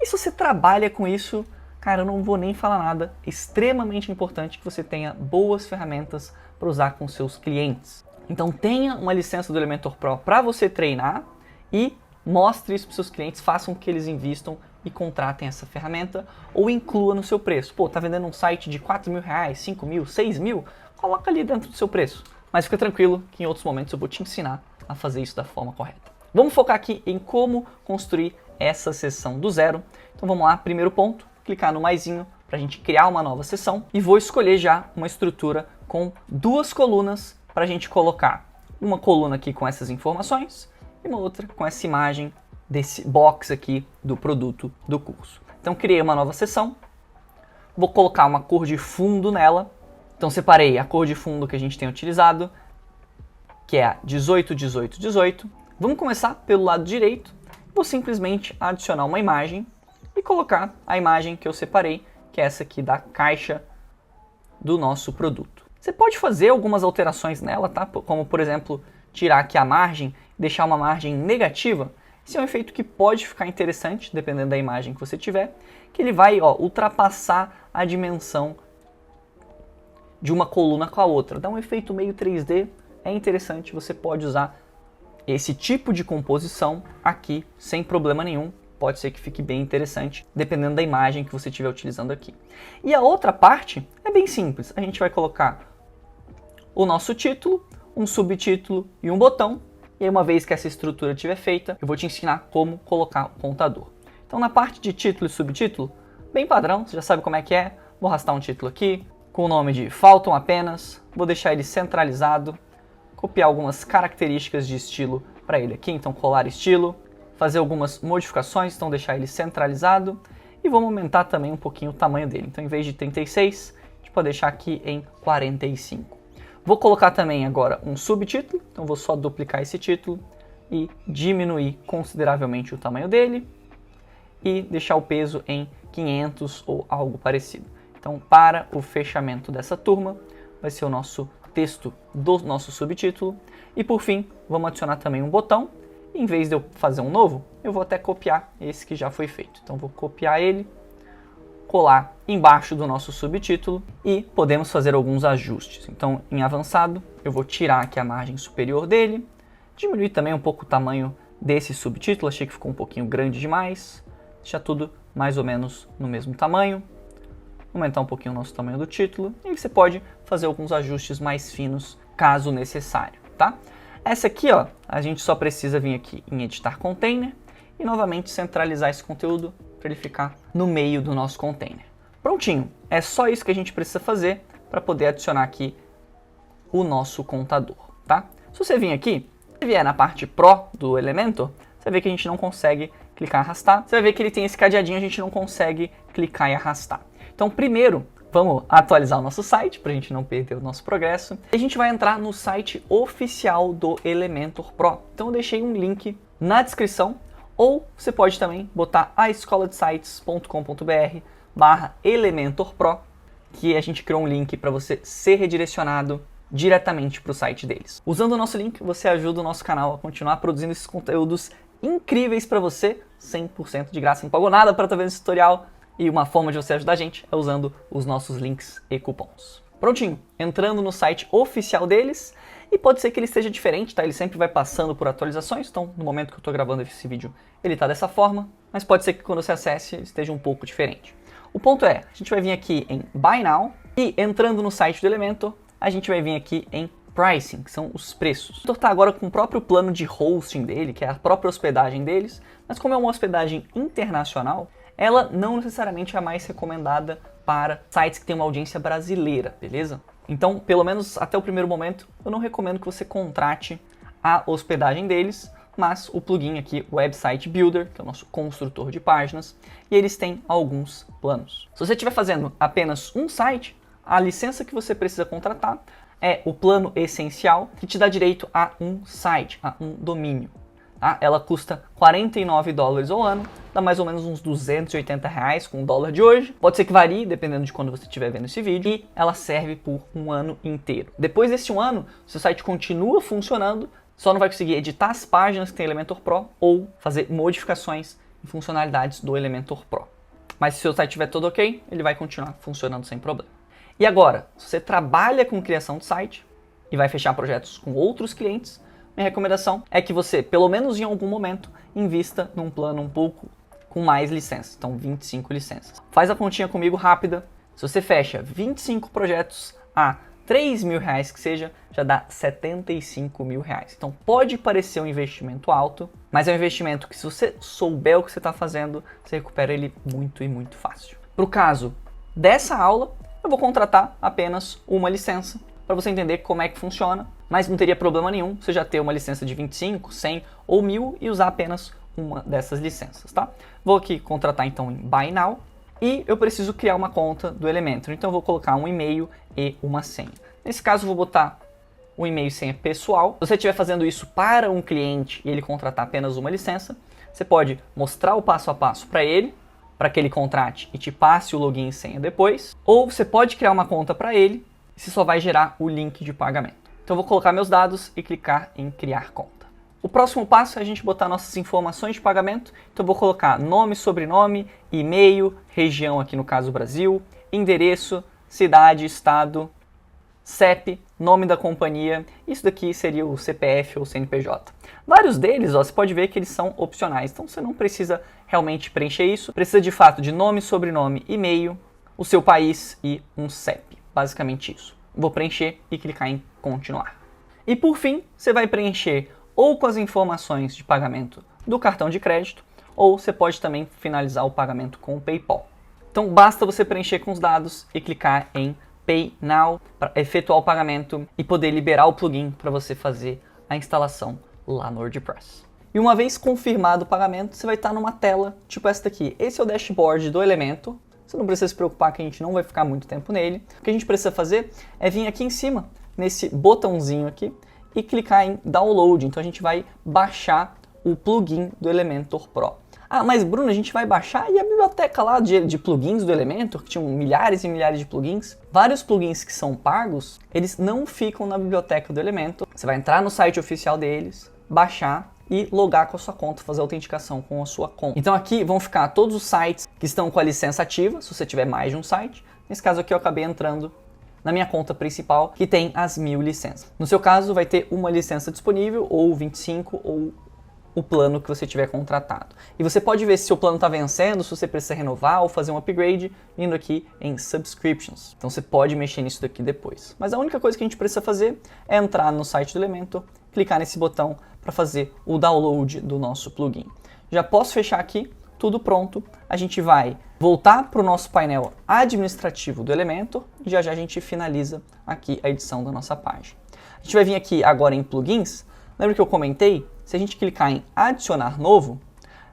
E se você trabalha com isso, cara, eu não vou nem falar nada. É extremamente importante que você tenha boas ferramentas para usar com seus clientes. Então tenha uma licença do Elementor Pro para você treinar e mostre isso para os seus clientes, façam com que eles invistam e contratem essa ferramenta ou inclua no seu preço. Tá vendendo um site de R$4.000, R$5.000, R$6.000? Coloca ali dentro do seu preço. Mas fica tranquilo que em outros momentos eu vou te ensinar a fazer isso da forma correta. Vamos focar aqui em como construir essa sessão do zero. Então vamos lá, primeiro ponto, clicar no maisinho para a gente criar uma nova sessão e vou escolher já uma estrutura com 2 colunas para a gente colocar uma coluna aqui com essas informações e uma outra com essa imagem desse box aqui do produto do curso. Então criei uma nova sessão, vou colocar uma cor de fundo nela. Então separei a cor de fundo que a gente tem utilizado, que é a 18, 18, 18. Vamos começar pelo lado direito. Vou simplesmente adicionar uma imagem e colocar a imagem que eu separei, que é essa aqui da caixa do nosso produto. Você pode fazer algumas alterações nela, tá? Como, por exemplo, tirar aqui a margem, deixar uma margem negativa. Esse é um efeito que pode ficar interessante, dependendo da imagem que você tiver, que ele vai ultrapassar a dimensão de uma coluna com a outra. Dá um efeito meio 3D, é interessante, você pode usar esse tipo de composição aqui sem problema nenhum. Pode ser que fique bem interessante, dependendo da imagem que você estiver utilizando aqui. E a outra parte é bem simples. A gente vai colocar o nosso título, um subtítulo e um botão. E aí, uma vez que essa estrutura estiver feita, eu vou te ensinar como colocar o contador. Então, na parte de título e subtítulo, bem padrão, você já sabe como é que é. Vou arrastar um título aqui, com o nome de Faltam Apenas. Vou deixar ele centralizado. Copiar algumas características de estilo para ele aqui. Então, colar estilo. Fazer algumas modificações, então deixar ele centralizado. E vamos aumentar também um pouquinho o tamanho dele. Então, em vez de 36, a gente pode deixar aqui em 45. Vou colocar também agora um subtítulo, então vou só duplicar esse título e diminuir consideravelmente o tamanho dele e deixar o peso em 500 ou algo parecido. Então, para o fechamento dessa turma, vai ser o nosso texto do nosso subtítulo. E por fim, vamos adicionar também um botão. Em vez de eu fazer um novo, eu vou até copiar esse que já foi feito. Então, vou copiar ele, colar embaixo do nosso subtítulo e podemos fazer alguns ajustes. Então, em avançado, eu vou tirar aqui a margem superior dele, diminuir também um pouco o tamanho desse subtítulo, achei que ficou um pouquinho grande demais, deixar tudo mais ou menos no mesmo tamanho, aumentar um pouquinho o nosso tamanho do título e você pode fazer alguns ajustes mais finos caso necessário, tá? Essa aqui, a gente só precisa vir aqui em editar container e novamente centralizar esse conteúdo para ele ficar no meio do nosso container. Prontinho, é só isso que a gente precisa fazer para poder adicionar aqui o nosso contador, tá? Se você vir aqui, se vier na parte Pro do Elementor, você vai ver que a gente não consegue clicar e arrastar. Você vai ver que ele tem esse cadeadinho, a gente não consegue clicar e arrastar. Então, primeiro, vamos atualizar o nosso site para a gente não perder o nosso progresso. A gente vai entrar no site oficial do Elementor Pro. Então, eu deixei um link na descrição. Ou você pode também botar aescoladesites.com.br/Elementor Pro, que a gente criou um link para você ser redirecionado diretamente para o site deles. Usando o nosso link, você ajuda o nosso canal a continuar produzindo esses conteúdos incríveis para você, 100% de graça, não pagou nada para estar vendo esse tutorial. E uma forma de você ajudar a gente é usando os nossos links e cupons. Prontinho, entrando no site oficial deles, e pode ser que ele esteja diferente, tá? Ele sempre vai passando por atualizações, então no momento que eu estou gravando esse vídeo ele está dessa forma, mas pode ser que quando você acesse ele esteja um pouco diferente. O ponto é, a gente vai vir aqui em Buy Now, e entrando no site do Elementor, a gente vai vir aqui em Pricing, que são os preços. O Elementor está agora com o próprio plano de hosting dele, que é a própria hospedagem deles, mas como é uma hospedagem internacional, ela não necessariamente é a mais recomendada para sites que têm uma audiência brasileira, beleza? Então, pelo menos até o primeiro momento, eu não recomendo que você contrate a hospedagem deles, mas o plugin aqui, o Website Builder, que é o nosso construtor de páginas, e eles têm alguns planos. Se você estiver fazendo apenas um site, a licença que você precisa contratar é o plano essencial, que te dá direito a um site, a um domínio. Tá? Ela custa $49 ao ano, dá mais ou menos uns R$280 com o dólar de hoje. Pode ser que varie, dependendo de quando você estiver vendo esse vídeo. E ela serve por um ano inteiro. Depois desse um ano, seu site continua funcionando, só não vai conseguir editar as páginas que tem Elementor Pro ou fazer modificações em funcionalidades do Elementor Pro. Mas se seu site estiver todo ok, ele vai continuar funcionando sem problema. E agora, se você trabalha com criação de site e vai fechar projetos com outros clientes, minha recomendação é que você, pelo menos em algum momento, invista num plano um pouco com mais licenças, então 25 licenças. Faz a continha comigo rápida, se você fecha 25 projetos a R$3.000 que seja, já dá R$75.000. Então pode parecer um investimento alto, mas é um investimento que se você souber o que você está fazendo, você recupera ele muito e muito fácil. Para o caso dessa aula, eu vou contratar apenas uma licença, para você entender como é que funciona, mas não teria problema nenhum você já ter uma licença de 25, 100 ou 1000 e usar apenas uma dessas licenças, tá? Vou aqui contratar então em Buy Now e eu preciso criar uma conta do Elementor, então eu vou colocar um e-mail e uma senha. Nesse caso eu vou botar um e-mail e senha pessoal. Se você estiver fazendo isso para um cliente e ele contratar apenas uma licença, você pode mostrar o passo a passo para ele, para que ele contrate e te passe o login e senha depois, ou você pode criar uma conta para ele, você só vai gerar o link de pagamento. Então eu vou colocar meus dados e clicar em criar conta. O próximo passo é a gente botar nossas informações de pagamento. Então eu vou colocar nome, sobrenome, e-mail, região aqui no caso Brasil, endereço, cidade, estado, CEP, nome da companhia. Isso daqui seria o CPF ou CNPJ. Vários deles, ó, você pode ver que eles são opcionais. Então você não precisa realmente preencher isso. Precisa de fato de nome, sobrenome, e-mail, o seu país e um CEP. Basicamente isso. Vou preencher e clicar em continuar. E por fim, você vai preencher ou com as informações de pagamento do cartão de crédito, ou você pode também finalizar o pagamento com o PayPal. Então basta você preencher com os dados e clicar em Pay Now para efetuar o pagamento e poder liberar o plugin para você fazer a instalação lá no WordPress. E uma vez confirmado o pagamento, você vai estar numa tela tipo essa daqui. Esse é o dashboard do Elementor. Você não precisa se preocupar que a gente não vai ficar muito tempo nele. O que a gente precisa fazer é vir aqui em cima, nesse botãozinho aqui, e clicar em Download. Então a gente vai baixar o plugin do Elementor Pro. Ah, mas Bruno, a gente vai baixar e a biblioteca lá de plugins do Elementor, que tinham milhares e milhares de plugins. Vários plugins que são pagos, eles não ficam na biblioteca do Elementor. Você vai entrar no site oficial deles, baixar e logar com a sua conta, fazer a autenticação com a sua conta. Então aqui vão ficar todos os sites que estão com a licença ativa, se você tiver mais de um site. Nesse caso aqui eu acabei entrando na minha conta principal, que tem as 1000 licenças. No seu caso vai ter uma licença disponível, ou 25, ou o plano que você tiver contratado. E você pode ver se seu plano está vencendo, se você precisa renovar ou fazer um upgrade, vindo aqui em Subscriptions. Então você pode mexer nisso daqui depois. Mas a única coisa que a gente precisa fazer é entrar no site do Elementor, clicar nesse botão para fazer o download do nosso plugin. Já posso fechar aqui, tudo pronto. A gente vai voltar para o nosso painel administrativo do Elementor e já a gente finaliza aqui a edição da nossa página. A gente vai vir aqui agora em plugins. Lembra que eu comentei? Se a gente clicar em adicionar novo,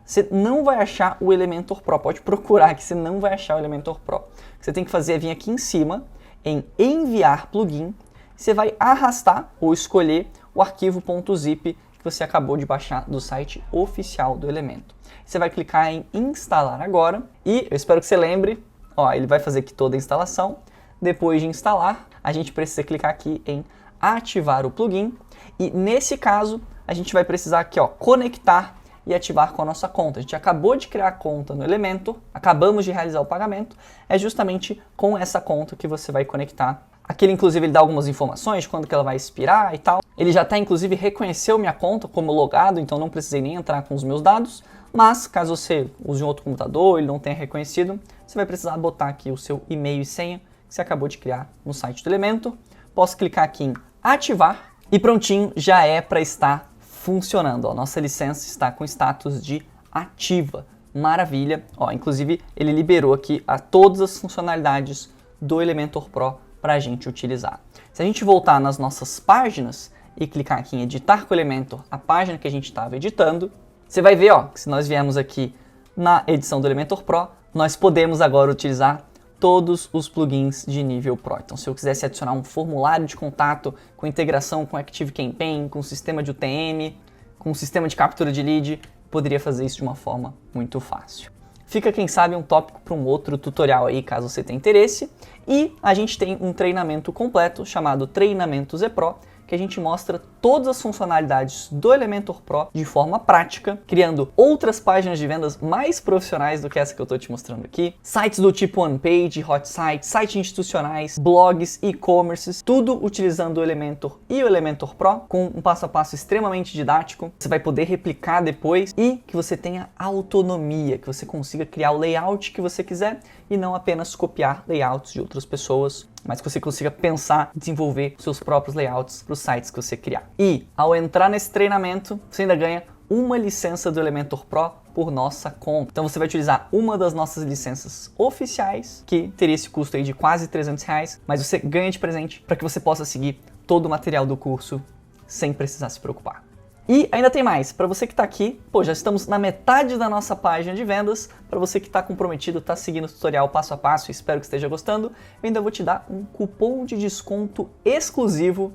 você não vai achar o Elementor Pro. Pode procurar que você não vai achar o Elementor Pro. O que você tem que fazer é vir aqui em cima, em enviar plugin. Você vai arrastar ou escolher o arquivo .zip que você acabou de baixar do site oficial do Elementor. Você vai clicar em instalar agora e eu espero que você lembre, ó, ele vai fazer aqui toda a instalação. Depois de instalar, a gente precisa clicar aqui em ativar o plugin e nesse caso a gente vai precisar aqui, ó, conectar e ativar com a nossa conta. A gente acabou de criar a conta no Elementor, acabamos de realizar o pagamento, é justamente com essa conta que você vai conectar Aqui ele, inclusive, ele dá algumas informações de quando que ela vai expirar e tal. Ele já até, inclusive, reconheceu minha conta como logado, então não precisei nem entrar com os meus dados. Mas, caso você use um outro computador, ele não tenha reconhecido, você vai precisar botar aqui o seu e-mail e senha que você acabou de criar no site do Elemento. Posso clicar aqui em ativar e prontinho, já é para estar funcionando. Ó, nossa licença está com status de ativa. Maravilha. Ó, inclusive, ele liberou aqui todas as funcionalidades do Elementor Pro para a gente utilizar. Se a gente voltar nas nossas páginas e clicar aqui em editar com o Elementor, a página que a gente estava editando, você vai ver, ó, que se nós viemos aqui na edição do Elementor Pro, nós podemos agora utilizar todos os plugins de nível Pro. Então, se eu quisesse adicionar um formulário de contato com integração com ActiveCampaign, com sistema de UTM, com sistema de captura de lead, poderia fazer isso de uma forma muito fácil. Fica, quem sabe, um tópico para um outro tutorial aí, caso você tenha interesse. E a gente tem um treinamento completo chamado Treinamento Z Pro, que a gente mostra todas as funcionalidades do Elementor Pro de forma prática, criando outras páginas de vendas mais profissionais do que essa que eu estou te mostrando aqui. Sites do tipo OnePage, Hot Sites, sites institucionais, blogs, e-commerces, tudo utilizando o Elementor e o Elementor Pro, com um passo a passo extremamente didático. Você vai poder replicar depois e que você tenha autonomia, que você consiga criar o layout que você quiser e não apenas copiar layouts de outras pessoas, mas que você consiga pensar e desenvolver seus próprios layouts para os sites que você criar. E ao entrar nesse treinamento, você ainda ganha uma licença do Elementor Pro por nossa conta. Então você vai utilizar uma das nossas licenças oficiais, que teria esse custo aí de quase R$300, mas você ganha de presente para que você possa seguir todo o material do curso sem precisar se preocupar. E ainda tem mais, para você que está aqui, já estamos na metade da nossa página de vendas. Para você que está comprometido, está seguindo o tutorial passo a passo, espero que esteja gostando, eu ainda vou te dar um cupom de desconto exclusivo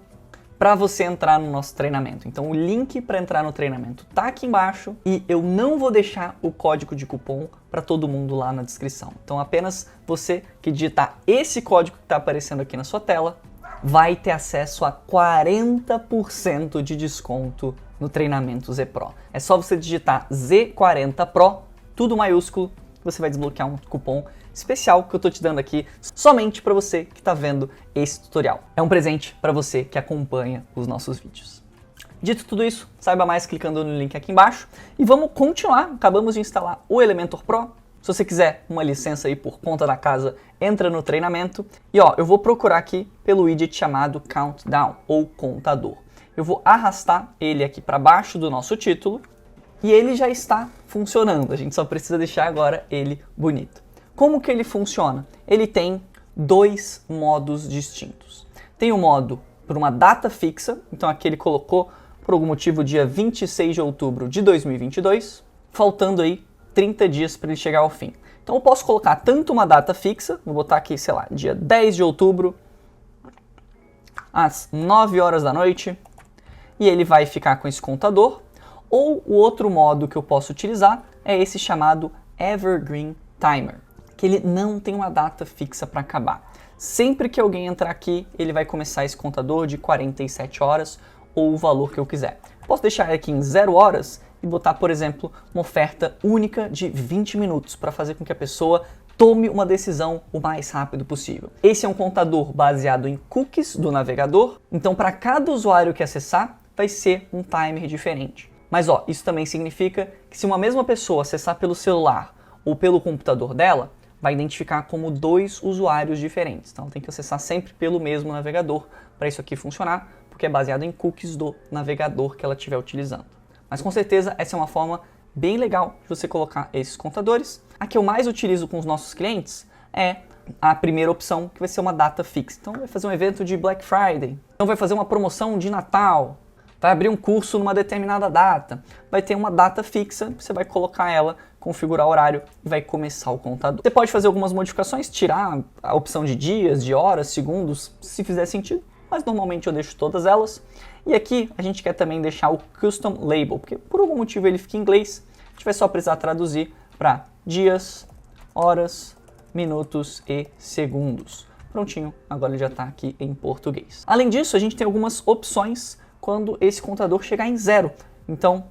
para você entrar no nosso treinamento. Então o link para entrar no treinamento está aqui embaixo e eu não vou deixar o código de cupom para todo mundo lá na descrição. Então apenas você que digitar esse código que está aparecendo aqui na sua tela vai ter acesso a 40% de desconto no treinamento Z Pro. É só você digitar Z40 Pro, tudo maiúsculo, que você vai desbloquear um cupom especial que eu tô te dando aqui somente para você que está vendo esse tutorial. É um presente para você que acompanha os nossos vídeos. Dito tudo isso, saiba mais clicando no link aqui embaixo e vamos continuar. Acabamos de instalar o Elementor Pro. Se você quiser uma licença aí por conta da casa, entra no treinamento. E ó, eu vou procurar aqui pelo widget chamado Countdown, ou contador. Eu vou arrastar ele aqui para baixo do nosso título e ele já está funcionando. A gente só precisa deixar agora ele bonito. Como que ele funciona? Ele tem dois modos distintos. Tem o modo por uma data fixa, então aqui ele colocou por algum motivo dia 26 de outubro de 2022, faltando aí 30 dias para ele chegar ao fim. Então eu posso colocar tanto uma data fixa, vou botar aqui, sei lá, dia 10 de outubro, às 9 horas da noite, e ele vai ficar com esse contador. Ou o outro modo que eu posso utilizar é esse chamado Evergreen Timer, que ele não tem uma data fixa para acabar. Sempre que alguém entrar aqui, ele vai começar esse contador de 47 horas ou o valor que eu quiser. Posso deixar ele aqui em 0 horas e botar, por exemplo, uma oferta única de 20 minutos para fazer com que a pessoa tome uma decisão o mais rápido possível. Esse é um contador baseado em cookies do navegador, então para cada usuário que acessar, vai ser um timer diferente. Mas ó, isso também significa que se uma mesma pessoa acessar pelo celular ou pelo computador dela, vai identificar como 2 usuários diferentes. Então tem que acessar sempre pelo mesmo navegador para isso aqui funcionar, porque é baseado em cookies do navegador que ela estiver utilizando. Mas com certeza essa é uma forma bem legal de você colocar esses contadores. A que eu mais utilizo com os nossos clientes é a primeira opção, que vai ser uma data fixa. Então vai fazer um evento de Black Friday, então vai fazer uma promoção de Natal, vai abrir um curso numa determinada data, vai ter uma data fixa, você vai colocar ela, configurar o horário e vai começar o contador. Você pode fazer algumas modificações, tirar a opção de dias, de horas, segundos, se fizer sentido, mas normalmente eu deixo todas elas. E aqui a gente quer também deixar o Custom Label, porque por algum motivo ele fica em inglês, a gente vai só precisar traduzir para dias, horas, minutos e segundos. Prontinho, agora ele já está aqui em português. Além disso, a gente tem algumas opções quando esse contador chegar em 0. Então,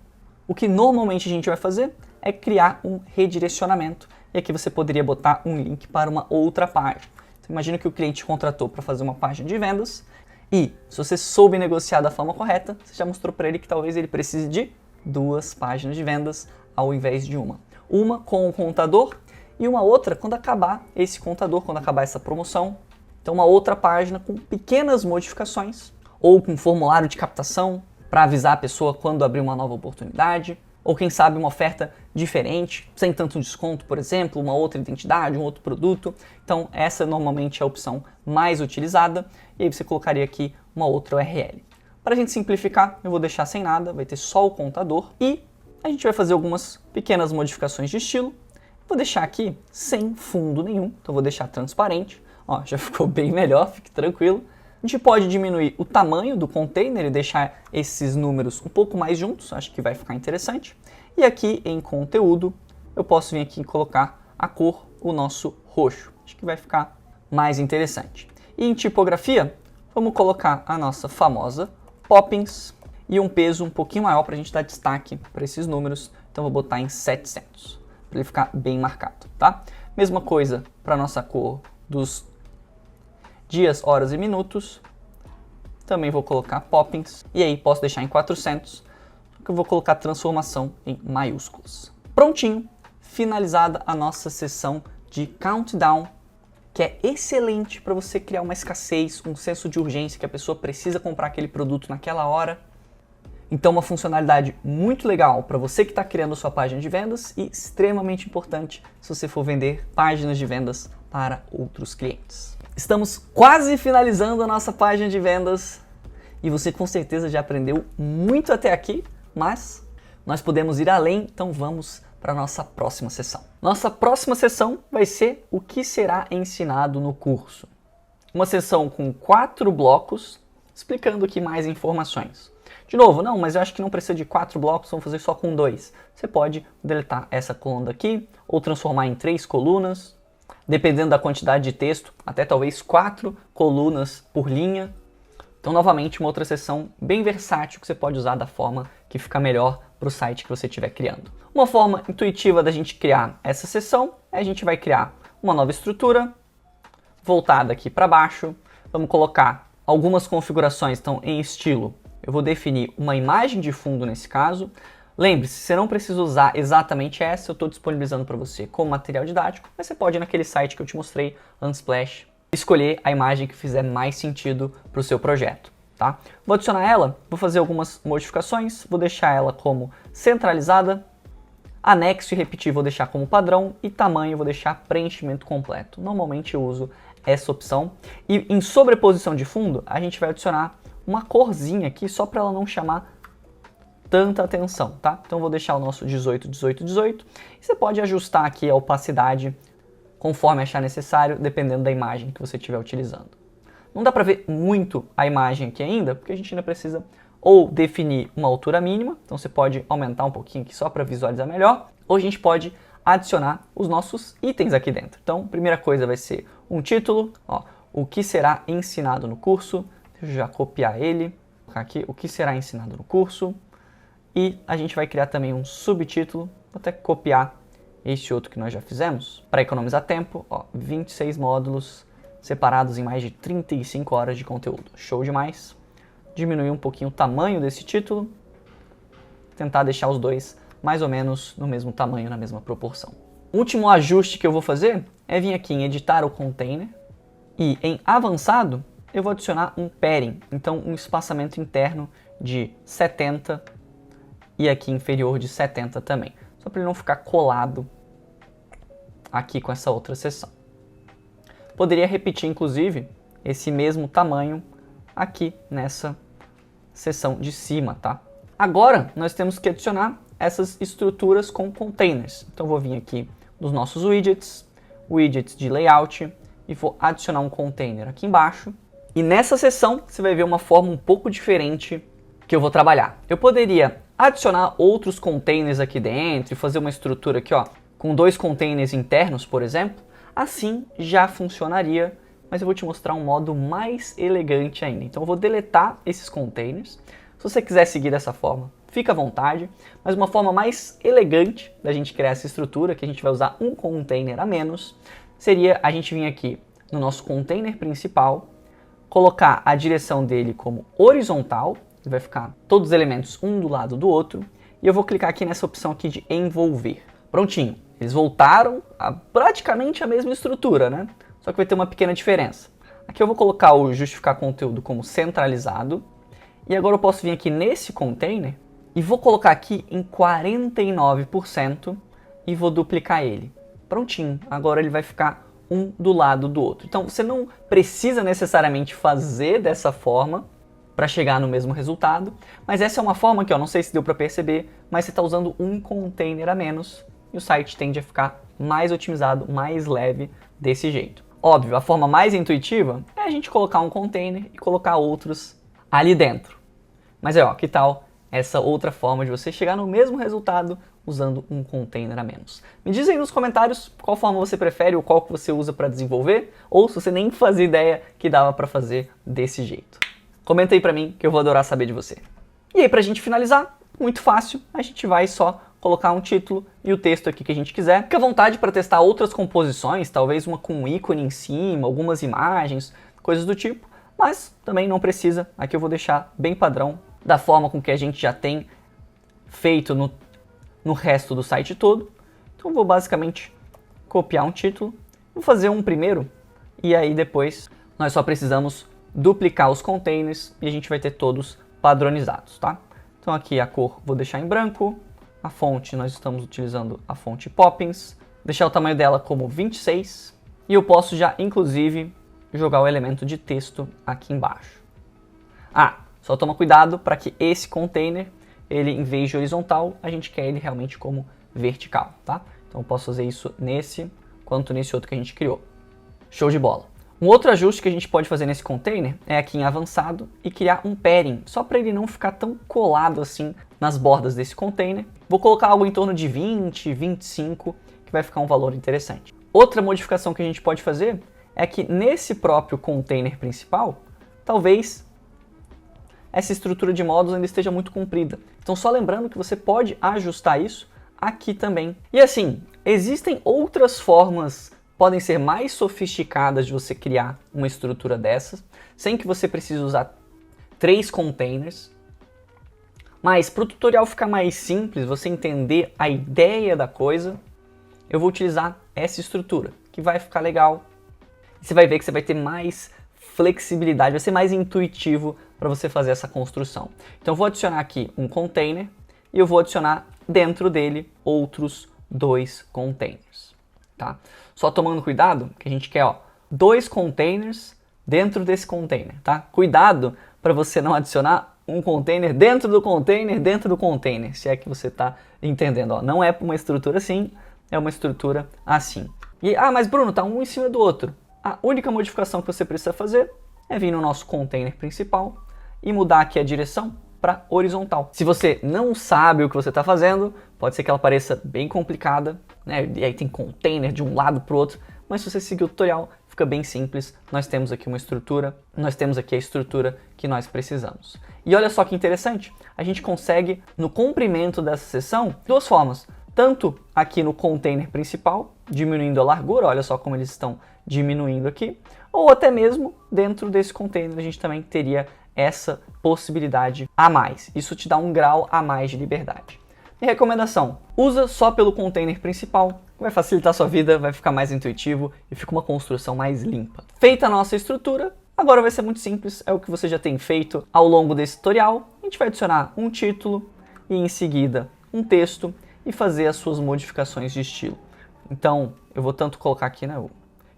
o que normalmente a gente vai fazer é criar um redirecionamento. E aqui você poderia botar um link para uma outra página. Então Então, imagina que o cliente te contratou para fazer uma página de vendas e, se você soube negociar da forma correta, você já mostrou para ele que talvez ele precise de 2 páginas de vendas ao invés de uma. Uma com o contador e uma outra quando acabar esse contador, quando acabar essa promoção. Então, uma outra página com pequenas modificações ou com formulário de captação para avisar a pessoa quando abrir uma nova oportunidade, ou quem sabe uma oferta diferente, sem tanto desconto, por exemplo, uma outra identidade, um outro produto. Então essa normalmente é a opção mais utilizada, e aí você colocaria aqui uma outra URL. Para a gente simplificar, eu vou deixar sem nada, vai ter só o contador, e a gente vai fazer algumas pequenas modificações de estilo. Vou deixar aqui sem fundo nenhum, então vou deixar transparente. Ó, já ficou bem melhor, fique tranquilo. A gente pode diminuir o tamanho do container e deixar esses números um pouco mais juntos, acho que vai ficar interessante. E aqui em conteúdo, eu posso vir aqui e colocar a cor, o nosso roxo. Acho que vai ficar mais interessante. E em tipografia, vamos colocar a nossa famosa Poppins e um peso um pouquinho maior para a gente dar destaque para esses números. Então vou botar em 700, para ele ficar bem marcado, tá? Mesma coisa para a nossa cor dos dias, horas e minutos, também vou colocar Poppins, e aí posso deixar em 400, que eu vou colocar transformação em maiúsculos. Prontinho, finalizada a nossa sessão de Countdown, que é excelente para você criar uma escassez, um senso de urgência, que a pessoa precisa comprar aquele produto naquela hora. Então uma funcionalidade muito legal para você que está criando sua página de vendas e extremamente importante se você for vender páginas de vendas para outros clientes. Estamos quase finalizando a nossa página de vendas e você com certeza já aprendeu muito até aqui, mas nós podemos ir além, então vamos para a nossa próxima sessão. Nossa próxima sessão vai ser o que será ensinado no curso. Uma sessão com 4 blocos, explicando aqui mais informações. De novo, não, mas eu acho que não precisa de 4 blocos, vamos fazer só com 2. Você pode deletar essa coluna aqui, ou transformar em 3 colunas, dependendo da quantidade de texto, até talvez 4 colunas por linha. Então, novamente, uma outra sessão bem versátil que você pode usar da forma que fica melhor para o site que você estiver criando. Uma forma intuitiva da gente criar essa sessão é a gente vai criar uma nova estrutura, voltada aqui para baixo. Vamos colocar algumas configurações, então, em estilo. Eu vou definir uma imagem de fundo nesse caso. Lembre-se, você não precisa usar exatamente essa, eu estou disponibilizando para você como material didático, mas você pode ir naquele site que eu te mostrei, Unsplash, escolher a imagem que fizer mais sentido para o seu projeto, tá? Vou adicionar ela, vou fazer algumas modificações, vou deixar ela como centralizada, anexo e repetir vou deixar como padrão e tamanho vou deixar preenchimento completo. Normalmente eu uso essa opção e em sobreposição de fundo a gente vai adicionar uma corzinha aqui só para ela não chamar tanta atenção, tá? Então eu vou deixar o nosso 18, 18, 18. E você pode ajustar aqui a opacidade conforme achar necessário, dependendo da imagem que você estiver utilizando. Não dá para ver muito a imagem aqui ainda, porque a gente ainda precisa ou definir uma altura mínima, então você pode aumentar um pouquinho aqui só para visualizar melhor, ou a gente pode adicionar os nossos itens aqui dentro. Então, a primeira coisa vai ser um título, ó, o que será ensinado no curso. Deixa eu já copiar ele, colocar aqui o que será ensinado no curso. E a gente vai criar também um subtítulo, vou até copiar este outro que nós já fizemos, para economizar tempo, ó, 26 módulos separados em mais de 35 horas de conteúdo. Show demais! Diminuir um pouquinho o tamanho desse título, tentar deixar os dois mais ou menos no mesmo tamanho, na mesma proporção. O último ajuste que eu vou fazer é vir aqui em editar o container e em avançado eu vou adicionar um padding, então um espaçamento interno de 70 e aqui inferior de 70 também, só para ele não ficar colado aqui com essa outra seção. Poderia repetir, inclusive, esse mesmo tamanho aqui nessa seção de cima, tá? Agora, nós temos que adicionar essas estruturas com containers. Então, vou vir aqui nos nossos widgets, widgets de layout, e vou adicionar um container aqui embaixo. E nessa seção, você vai ver uma forma um pouco diferente que eu vou trabalhar. Eu poderia adicionar outros containers aqui dentro e fazer uma estrutura aqui, ó, com 2 containers internos, por exemplo. Assim já funcionaria, mas eu vou te mostrar um modo mais elegante ainda. Então eu vou deletar esses containers. Se você quiser seguir dessa forma, fica à vontade, mas uma forma mais elegante da gente criar essa estrutura, que a gente vai usar um container a menos, seria a gente vir aqui no nosso container principal, colocar a direção dele como horizontal, que vai ficar todos os elementos um do lado do outro, e eu vou clicar aqui nessa opção aqui de envolver. Prontinho, eles voltaram a praticamente a mesma estrutura, né? Só que vai ter uma pequena diferença. Aqui eu vou colocar o justificar conteúdo como centralizado, e agora eu posso vir aqui nesse container e vou colocar aqui em 49% e vou duplicar ele. Prontinho, agora ele vai ficar um do lado do outro. Então você não precisa necessariamente fazer dessa forma para chegar no mesmo resultado, mas essa é uma forma que, não sei se deu para perceber, mas você está usando um container a menos e o site tende a ficar mais otimizado, mais leve desse jeito. Óbvio, a forma mais intuitiva é a gente colocar um container e colocar outros ali dentro. Mas que tal essa outra forma de você chegar no mesmo resultado usando um container a menos? Me diz aí nos comentários qual forma você prefere ou qual que você usa para desenvolver, ou se você nem fazia ideia que dava para fazer desse jeito. Comenta aí para mim que eu vou adorar saber de você. E aí, para a gente finalizar, muito fácil, a gente vai só colocar um título e o texto aqui que a gente quiser. Fique à vontade para testar outras composições, talvez uma com um ícone em cima, algumas imagens, coisas do tipo, mas também não precisa. Aqui eu vou deixar bem padrão, da forma com que a gente já tem feito no resto do site todo. Então eu vou basicamente copiar um título, vou fazer um primeiro, e aí depois nós só precisamos duplicar os containers e a gente vai ter todos padronizados, tá? Então aqui a cor vou deixar em branco, a fonte nós estamos utilizando a fonte Poppins, deixar o tamanho dela como 26 e eu posso já inclusive jogar o elemento de texto aqui embaixo. Só toma cuidado para que esse container, ele em vez de horizontal, a gente quer ele realmente como vertical, tá? Então eu posso fazer isso nesse, quanto nesse outro que a gente criou. Show de bola! Um outro ajuste que a gente pode fazer nesse container é aqui em avançado e criar um padding, só para ele não ficar tão colado assim nas bordas desse container. Vou colocar algo em torno de 20, 25, que vai ficar um valor interessante. Outra modificação que a gente pode fazer é que nesse próprio container principal, talvez essa estrutura de módulos ainda esteja muito comprida. Então só lembrando que você pode ajustar isso aqui também. E assim, existem outras formas, podem ser mais sofisticadas de você criar uma estrutura dessas, sem que você precise usar 3 containers. Mas para o tutorial ficar mais simples, você entender a ideia da coisa, eu vou utilizar essa estrutura, que vai ficar legal. Você vai ver que você vai ter mais flexibilidade, vai ser mais intuitivo para você fazer essa construção. Então eu vou adicionar aqui um container e eu vou adicionar dentro dele outros 2 containers, tá? Só tomando cuidado que a gente quer 2 containers dentro desse container, tá? Cuidado para você não adicionar um container dentro do container, se é que você está entendendo. Não é uma estrutura assim, é uma estrutura assim. E, mas Bruno, tá um em cima do outro. A única modificação que você precisa fazer é vir no nosso container principal e mudar aqui a direção para horizontal. Se você não sabe o que você está fazendo, pode ser que ela pareça bem complicada, né? E aí tem container de um lado para o outro, mas se você seguir o tutorial, fica bem simples. Nós temos aqui uma estrutura, nós temos aqui a estrutura que nós precisamos. E olha só que interessante, a gente consegue, no comprimento dessa seção, 2 formas. Tanto aqui no container principal, diminuindo a largura, olha só como eles estão diminuindo aqui, ou até mesmo dentro desse container a gente também teria essa possibilidade a mais. Isso te dá um grau a mais de liberdade. E recomendação, usa só pelo container principal, vai facilitar a sua vida, vai ficar mais intuitivo e fica uma construção mais limpa. Feita a nossa estrutura, agora vai ser muito simples, é o que você já tem feito ao longo desse tutorial. A gente vai adicionar um título e em seguida um texto e fazer as suas modificações de estilo. Então, eu vou tanto colocar aqui, né?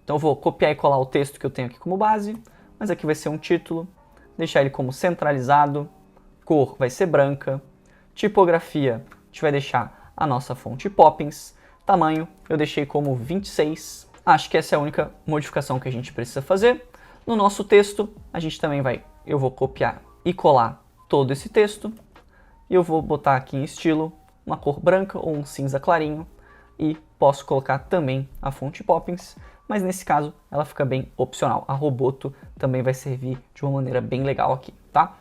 Então eu vou copiar e colar o texto que eu tenho aqui como base, mas aqui vai ser um título, deixar ele como centralizado, cor vai ser branca, tipografia a gente vai deixar a nossa fonte Poppins, tamanho eu deixei como 26, acho que essa é a única modificação que a gente precisa fazer. No nosso texto, a gente também eu vou copiar e colar todo esse texto, e eu vou botar aqui em estilo uma cor branca ou um cinza clarinho, e posso colocar também a fonte Poppins, mas nesse caso ela fica bem opcional. A Roboto também vai servir de uma maneira bem legal aqui, tá?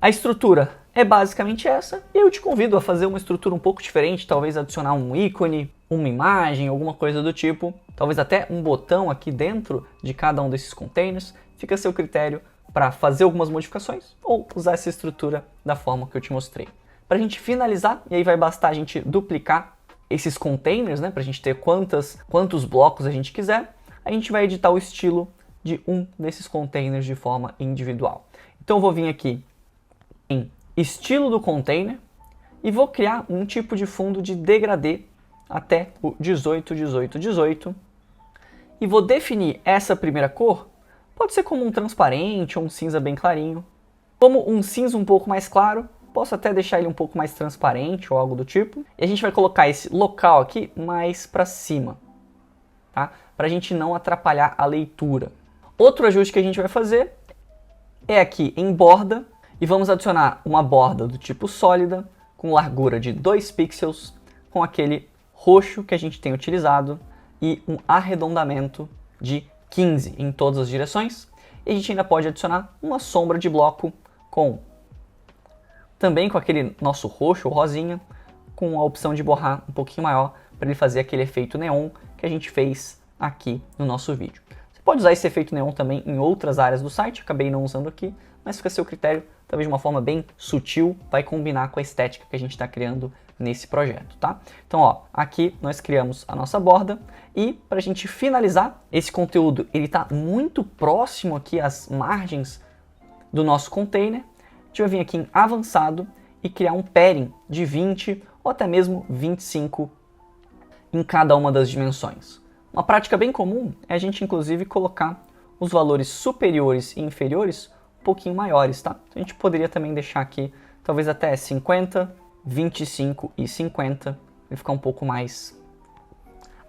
A estrutura é basicamente essa, e eu te convido a fazer uma estrutura um pouco diferente, talvez adicionar um ícone, uma imagem, alguma coisa do tipo, talvez até um botão aqui dentro de cada um desses containers, fica a seu critério para fazer algumas modificações ou usar essa estrutura da forma que eu te mostrei. Para a gente finalizar, e aí vai bastar a gente duplicar esses containers, né, para a gente ter quantos blocos a gente quiser, a gente vai editar o estilo de um desses containers de forma individual. Então eu vou vir aqui em estilo do container e vou criar um tipo de fundo de degradê até o 18, 18, 18 e vou definir essa primeira cor, pode ser como um transparente ou um cinza bem clarinho. Como um cinza um pouco mais claro, posso até deixar ele um pouco mais transparente ou algo do tipo. E a gente vai colocar esse local aqui mais para cima, tá? Para a gente não atrapalhar a leitura. Outro ajuste que a gente vai fazer é aqui em borda e vamos adicionar uma borda do tipo sólida com largura de 2 pixels com aquele roxo que a gente tem utilizado e um arredondamento de 15 em todas as direções. E a gente ainda pode adicionar uma sombra de bloco também com aquele nosso roxo ou rosinha, com a opção de borrar um pouquinho maior para ele fazer aquele efeito neon que a gente fez aqui no nosso vídeo. Você pode usar esse efeito neon também em outras áreas do site, acabei não usando aqui, mas fica a seu critério, talvez de uma forma bem sutil, vai combinar com a estética que a gente está criando nesse projeto, tá? Então, ó, aqui nós criamos a nossa borda e para a gente finalizar, esse conteúdo ele está muito próximo aqui às margens do nosso container. A gente vai vir aqui em avançado e criar um padding de 20 ou até mesmo 25 em cada uma das dimensões. Uma prática bem comum é a gente inclusive colocar os valores superiores e inferiores um pouquinho maiores, tá? Então, a gente poderia também deixar aqui talvez até 50, 25 e 50, para ficar um pouco mais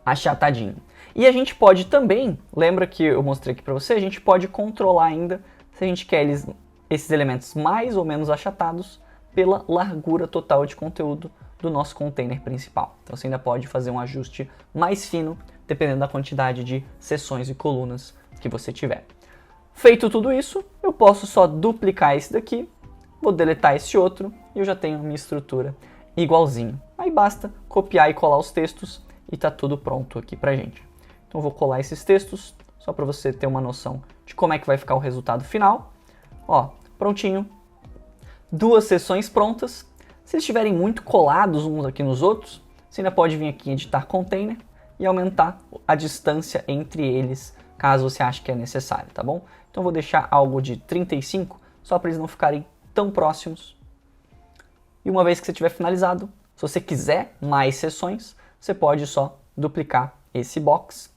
achatadinho. E a gente pode também, lembra que eu mostrei aqui para você, a gente pode controlar ainda se a gente quer esses elementos mais ou menos achatados pela largura total de conteúdo do nosso container principal. Então você ainda pode fazer um ajuste mais fino, dependendo da quantidade de seções e colunas que você tiver. Feito tudo isso, eu posso só duplicar esse daqui, vou deletar esse outro e eu já tenho a minha estrutura igualzinho. Aí basta copiar e colar os textos e tá tudo pronto aqui pra gente. Então eu vou colar esses textos, só para você ter uma noção de como é que vai ficar o resultado final. Ó, prontinho. 2 seções prontas. Se eles estiverem muito colados uns aqui nos outros, você ainda pode vir aqui em editar container e aumentar a distância entre eles, caso você ache que é necessário, tá bom? Então eu vou deixar algo de 35, só para eles não ficarem tão próximos. E uma vez que você tiver finalizado, se você quiser mais seções, você pode só duplicar esse box,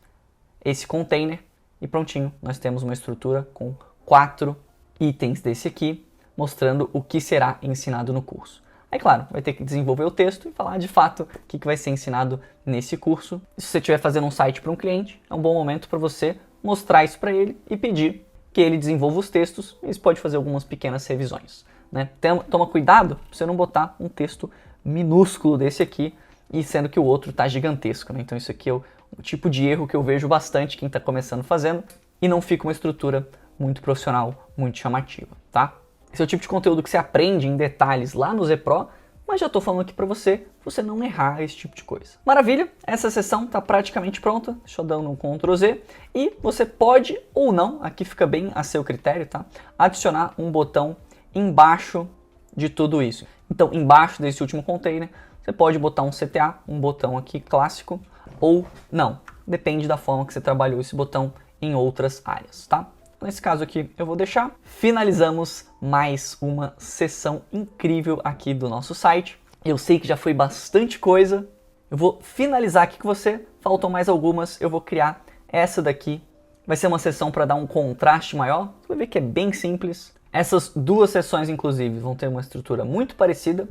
esse container e prontinho. Nós temos uma estrutura com 4 itens desse aqui, mostrando o que será ensinado no curso. Aí, claro, vai ter que desenvolver o texto e falar de fato o que vai ser ensinado nesse curso. E se você estiver fazendo um site para um cliente, é um bom momento para você mostrar isso para ele e pedir que ele desenvolva os textos. E você pode fazer algumas pequenas revisões, né? Toma cuidado para você não botar um texto minúsculo desse aqui, e sendo que o outro está gigantesco, né? Então isso aqui é o tipo de erro que eu vejo bastante quem está começando fazendo e não fica uma estrutura muito profissional, muito chamativa, tá? Esse é o tipo de conteúdo que você aprende em detalhes lá no ZPro, mas já estou falando aqui para você não errar esse tipo de coisa. Maravilha, essa sessão está praticamente pronta, deixa eu dar um Ctrl Z, e você pode ou não, aqui fica bem a seu critério, tá? Adicionar um botão embaixo de tudo isso. Então, embaixo desse último container, você pode botar um CTA, um botão aqui clássico, ou não, depende da forma que você trabalhou esse botão em outras áreas, tá? Nesse caso aqui eu vou deixar. Finalizamos mais uma sessão incrível aqui do nosso site. Eu sei que já foi bastante coisa. Eu vou finalizar aqui com você. Faltam mais algumas. Eu vou criar essa daqui. Vai ser uma sessão para dar um contraste maior. Você vai ver que é bem simples. Essas 2 sessões, inclusive, vão ter uma estrutura muito parecida.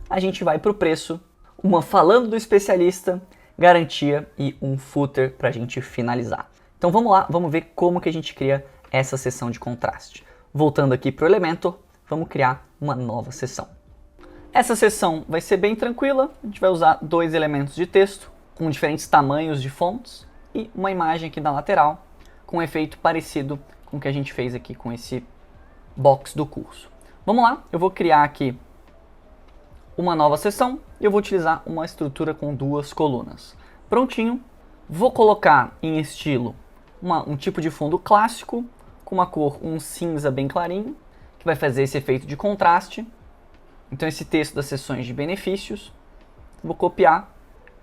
A gente vai para o preço. Uma falando do especialista, garantia e um footer para a gente finalizar. Então vamos lá, vamos ver como que a gente cria essa seção de contraste. Voltando aqui para o Elementor, vamos criar uma nova seção. Essa seção vai ser bem tranquila, a gente vai usar 2 elementos de texto com diferentes tamanhos de fontes e uma imagem aqui na lateral com um efeito parecido com o que a gente fez aqui com esse box do curso. Vamos lá, eu vou criar aqui uma nova seção e eu vou utilizar uma estrutura com 2 colunas. Prontinho. Vou colocar em estilo um tipo de fundo clássico, com uma cor, um cinza bem clarinho, que vai fazer esse efeito de contraste. Então esse texto das seções de benefícios, vou copiar,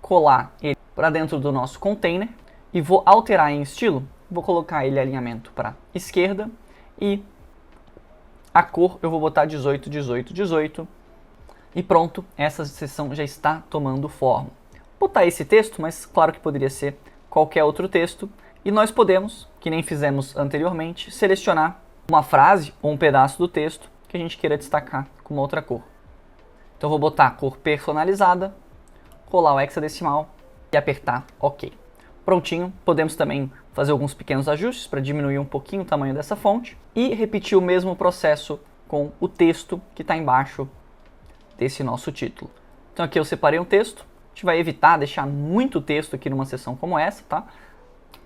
colar ele para dentro do nosso container e vou alterar em estilo. Vou colocar ele alinhamento para esquerda e a cor eu vou botar 18, 18, 18 e pronto, essa seção já está tomando forma. Vou botar esse texto, mas claro que poderia ser qualquer outro texto e nós podemos, que nem fizemos anteriormente, selecionar uma frase ou um pedaço do texto que a gente queira destacar com uma outra cor. Então vou botar a cor personalizada, colar o hexadecimal e apertar OK. Prontinho, podemos também fazer alguns pequenos ajustes para diminuir um pouquinho o tamanho dessa fonte e repetir o mesmo processo com o texto que está embaixo desse nosso título. Então aqui eu separei um texto, a gente vai evitar deixar muito texto aqui numa seção como essa, tá?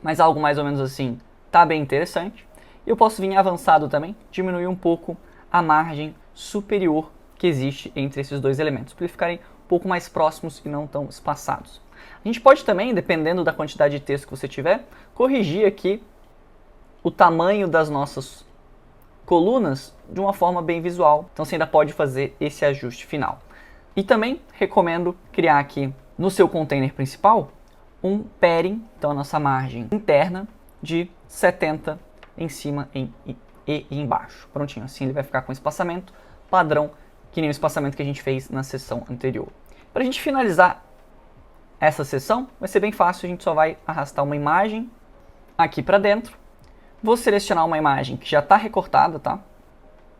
Mas algo mais ou menos assim tá bem interessante. E eu posso vir avançado também, diminuir um pouco a margem superior que existe entre esses dois elementos, para eles ficarem um pouco mais próximos e não tão espaçados. A gente pode também, dependendo da quantidade de texto que você tiver, corrigir aqui o tamanho das nossas colunas de uma forma bem visual. Então você ainda pode fazer esse ajuste final. E também recomendo criar aqui no seu container principal um padding, então a nossa margem interna de 70 em cima e embaixo. Prontinho, assim ele vai ficar com espaçamento padrão, que nem o espaçamento que a gente fez na sessão anterior. Para a gente finalizar essa sessão, vai ser bem fácil, a gente só vai arrastar uma imagem aqui para dentro. Vou selecionar uma imagem que já está recortada, tá?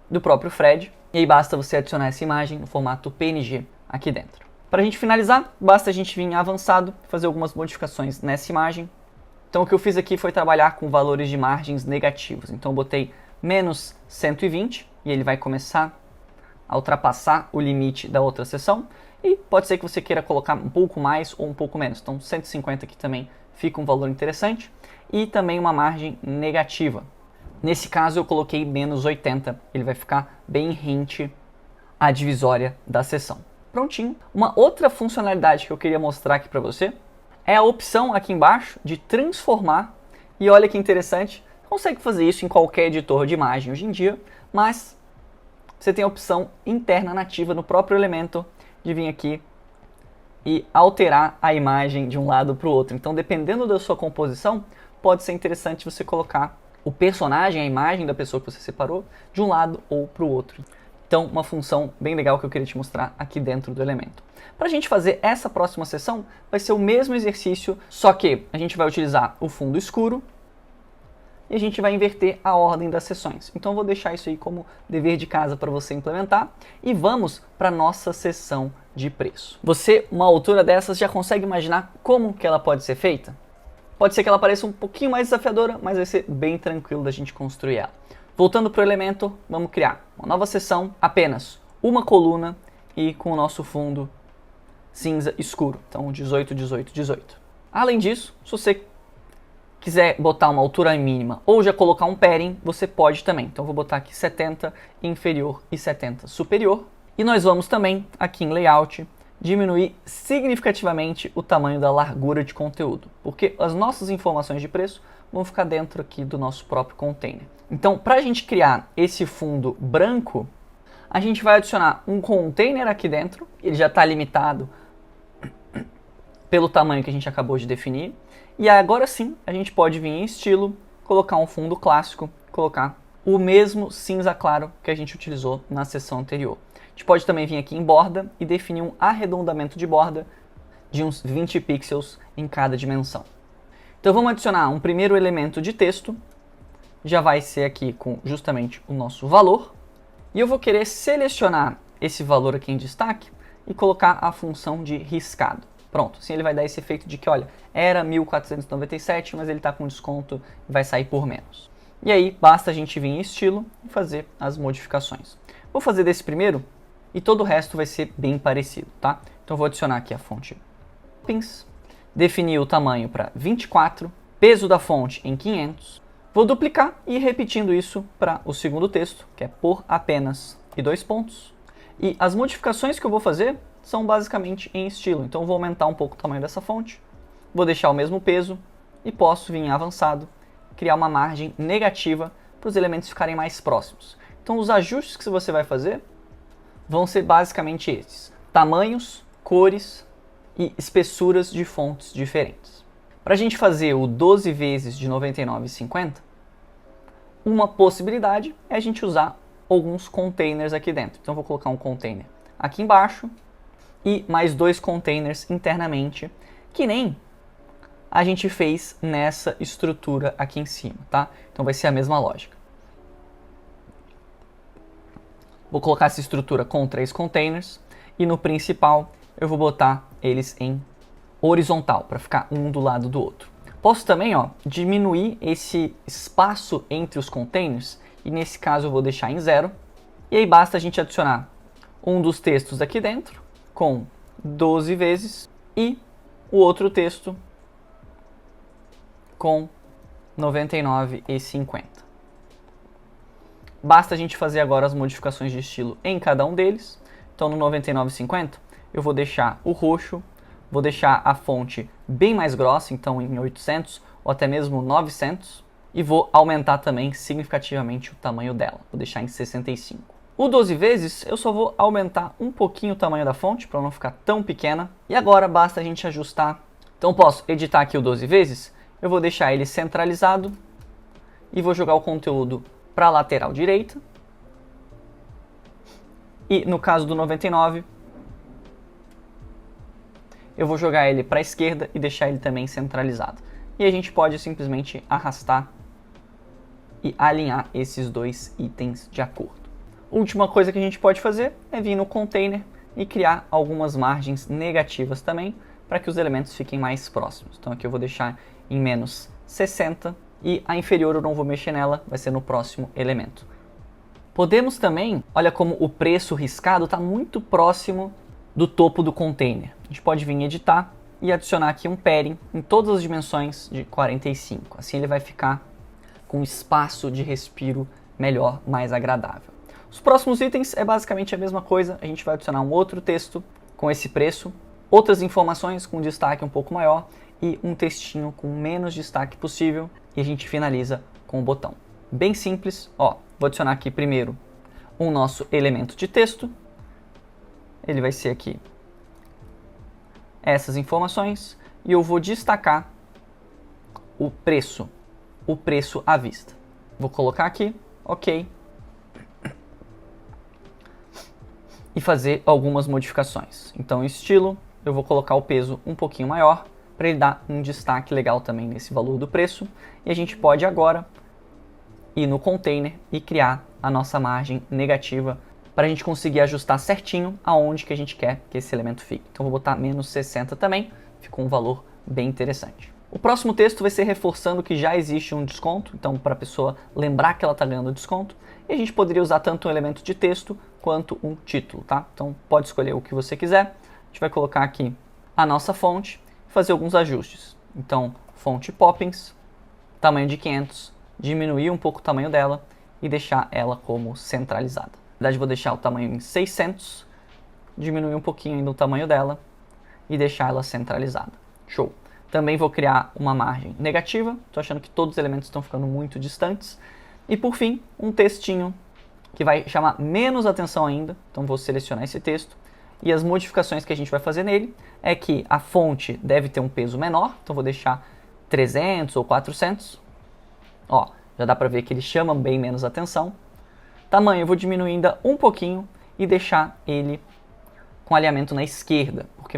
Do próprio Fred. E aí basta você adicionar essa imagem no formato PNG aqui dentro. Para a gente finalizar, basta a gente vir avançado e fazer algumas modificações nessa imagem. Então o que eu fiz aqui foi trabalhar com valores de margens negativos. Então eu botei menos 120 e ele vai começar a ultrapassar o limite da outra seção. E pode ser que você queira colocar um pouco mais ou um pouco menos. Então 150 aqui também fica um valor interessante. E também uma margem negativa. Nesse caso eu coloquei menos 80. Ele vai ficar bem rente à divisória da seção. Prontinho. Uma outra funcionalidade que eu queria mostrar aqui para você é a opção aqui embaixo de transformar. E olha que interessante, consegue fazer isso em qualquer editor de imagem hoje em dia, mas você tem a opção interna nativa no próprio Elementor de vir aqui e alterar a imagem de um lado para o outro. Então, dependendo da sua composição, pode ser interessante você colocar o personagem, a imagem da pessoa que você separou, de um lado ou para o outro. Então, uma função bem legal que eu queria te mostrar aqui dentro do Elementor. Para a gente fazer essa próxima sessão, vai ser o mesmo exercício, só que a gente vai utilizar o fundo escuro e a gente vai inverter a ordem das sessões. Então, eu vou deixar isso aí como dever de casa para você implementar e vamos para a nossa sessão de preço. Você, uma autora dessas, já consegue imaginar como que ela pode ser feita? Pode ser que ela pareça um pouquinho mais desafiadora, mas vai ser bem tranquilo da gente construir ela. Voltando para o Elementor, vamos criar uma nova seção, apenas uma coluna e com o nosso fundo cinza escuro. Então 18, 18, 18. Além disso, se você quiser botar uma altura mínima ou já colocar um padding, você pode também. Então vou botar aqui 70 inferior e 70 superior. E nós vamos também, aqui em Layout, diminuir significativamente o tamanho da largura de conteúdo, porque as nossas informações de preço vão ficar dentro aqui do nosso próprio container. Então, para a gente criar esse fundo branco, a gente vai adicionar um container aqui dentro, ele já está limitado pelo tamanho que a gente acabou de definir, e agora sim a gente pode vir em estilo, colocar um fundo clássico, colocar o mesmo cinza claro que a gente utilizou na seção anterior. A gente pode também vir aqui em borda e definir um arredondamento de borda de uns 20 pixels em cada dimensão. Então vamos adicionar um primeiro elemento de texto, já vai ser aqui com justamente o nosso valor, e eu vou querer selecionar esse valor aqui em destaque e colocar a função de riscado. Pronto, assim ele vai dar esse efeito de que, olha, era 1.497, mas ele está com desconto e vai sair por menos. E aí basta a gente vir em estilo e fazer as modificações. Vou fazer desse primeiro e todo o resto vai ser bem parecido, tá? Então vou adicionar aqui a fonte pins, definir o tamanho para 24, peso da fonte em 500, vou duplicar e ir repetindo isso para o segundo texto, que é por apenas e 2 pontos. E as modificações que eu vou fazer são basicamente em estilo, então eu vou aumentar um pouco o tamanho dessa fonte, vou deixar o mesmo peso e posso vir em avançado, criar uma margem negativa para os elementos ficarem mais próximos. Então os ajustes que você vai fazer vão ser basicamente esses: tamanhos, cores e espessuras de fontes diferentes. Para a gente fazer o 12 vezes de 99,50, uma possibilidade é a gente usar alguns containers aqui dentro. Então eu vou colocar um container aqui embaixo e mais 2 containers internamente, que nem a gente fez nessa estrutura aqui em cima, tá? Então vai ser a mesma lógica. Vou colocar essa estrutura com 3 containers e no principal eu vou botar eles em horizontal, para ficar um do lado do outro. Posso também, diminuir esse espaço entre os containers, e nesse caso eu vou deixar em 0. E aí basta a gente adicionar um dos textos aqui dentro, com 12 vezes, e o outro texto com 99,50. Basta a gente fazer agora as modificações de estilo em cada um deles. Então no 99,50 eu vou deixar o roxo, vou deixar a fonte bem mais grossa, então em 800 ou até mesmo 900, e vou aumentar também significativamente o tamanho dela, vou deixar em 65. O 12 vezes eu só vou aumentar um pouquinho o tamanho da fonte para não ficar tão pequena, e agora basta a gente ajustar. Então posso editar aqui o 12 vezes, eu vou deixar ele centralizado e vou jogar o conteúdo para a lateral direita, e no caso do 99, eu vou jogar ele para a esquerda e deixar ele também centralizado. E a gente pode simplesmente arrastar e alinhar esses dois itens de acordo. Última coisa que a gente pode fazer é vir no container e criar algumas margens negativas também, para que os elementos fiquem mais próximos. Então aqui eu vou deixar em menos 60 e a inferior eu não vou mexer nela, vai ser no próximo elemento. Podemos também, olha como o preço riscado está muito próximo do topo do container. A gente pode vir em editar e adicionar aqui um padding em todas as dimensões de 45. Assim ele vai ficar com um espaço de respiro melhor, mais agradável. Os próximos itens é basicamente a mesma coisa. A gente vai adicionar um outro texto com esse preço, outras informações com destaque um pouco maior e um textinho com menos destaque possível, e a gente finaliza com o botão. Bem simples. Vou adicionar aqui primeiro o nosso elemento de texto. Ele vai ser aqui essas informações e eu vou destacar o preço à vista. Vou colocar aqui, ok, e fazer algumas modificações. Então, estilo, eu vou colocar o peso um pouquinho maior para ele dar um destaque legal também nesse valor do preço. E a gente pode agora ir no container e criar a nossa margem negativa para a gente conseguir ajustar certinho aonde que a gente quer que esse elemento fique. Então vou botar menos 60 também, ficou um valor bem interessante. O próximo texto vai ser reforçando que já existe um desconto, então para a pessoa lembrar que ela está ganhando desconto, e a gente poderia usar tanto um elemento de texto quanto um título, tá? Então pode escolher o que você quiser. A gente vai colocar aqui a nossa fonte e fazer alguns ajustes. Então fonte Poppins, tamanho de 500, diminuir um pouco o tamanho dela e deixar ela como centralizada. Na verdade, vou deixar o tamanho em 600, diminuir um pouquinho ainda o tamanho dela e deixar ela centralizada. Show! Também vou criar uma margem negativa, estou achando que todos os elementos estão ficando muito distantes. E por fim, um textinho que vai chamar menos atenção ainda, então vou selecionar esse texto. E as modificações que a gente vai fazer nele é que a fonte deve ter um peso menor, então vou deixar 300 ou 400. Já dá para ver que ele chama bem menos atenção. Tamanho eu vou diminuir ainda um pouquinho e deixar ele com alinhamento na esquerda, porque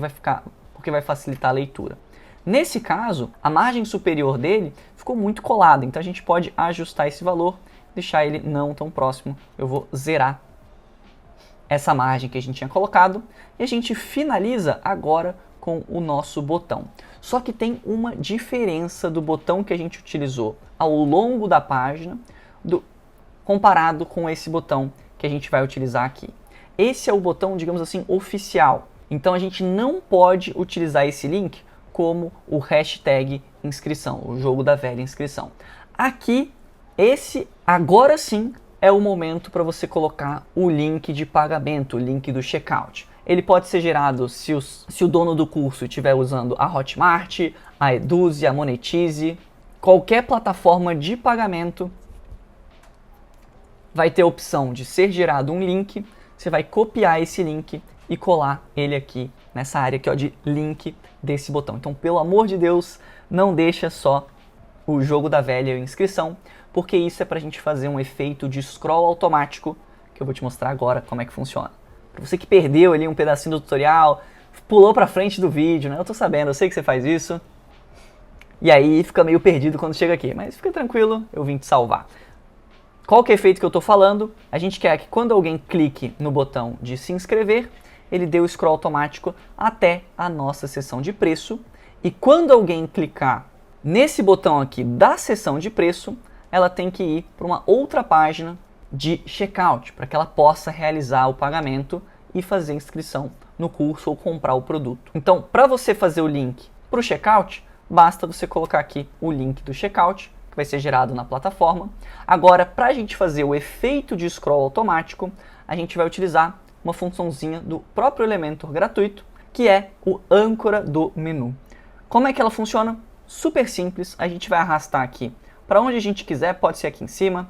vai facilitar a leitura. Nesse caso, a margem superior dele ficou muito colada, então a gente pode ajustar esse valor, deixar ele não tão próximo. Eu vou zerar essa margem que a gente tinha colocado e a gente finaliza agora com o nosso botão. Só que tem uma diferença do botão que a gente utilizou ao longo da página comparado com esse botão que a gente vai utilizar aqui. Esse é o botão, digamos assim, oficial. Então a gente não pode utilizar esse link como o hashtag inscrição, o jogo da velha inscrição. Aqui, agora sim é o momento para você colocar o link de pagamento, o link do checkout. ele pode ser gerado se o dono do curso estiver usando a Hotmart, a Eduzi, a Monetize, qualquer plataforma de pagamento vai ter a opção de ser gerado um link. Você vai copiar esse link e colar ele aqui nessa área aqui, ó, de link desse botão. Então, pelo amor de Deus, não deixa só o jogo da velha inscrição, porque isso é para a gente fazer um efeito de scroll automático, que eu vou te mostrar agora como é que funciona. Para você que perdeu ali um pedacinho do tutorial, pulou para frente do vídeo, né? Eu tô sabendo, eu sei que você faz isso. E aí fica meio perdido quando chega aqui, mas fica tranquilo, eu vim te salvar. Qual que é o efeito que eu tô falando? A gente quer que quando alguém clique no botão de se inscrever, ele dê o scroll automático até a nossa seção de preço. E quando alguém clicar nesse botão aqui da seção de preço, ela tem que ir para uma outra página de checkout, para que ela possa realizar o pagamento e fazer inscrição no curso ou comprar o produto. Então, para você fazer o link para o checkout, basta você colocar aqui o link do checkout, que vai ser gerado na plataforma. Agora, para a gente fazer o efeito de scroll automático, a gente vai utilizar uma funçãozinha do próprio Elementor gratuito, que é o âncora do menu. Como é que ela funciona? Super simples, a gente vai arrastar aqui para onde a gente quiser, pode ser aqui em cima,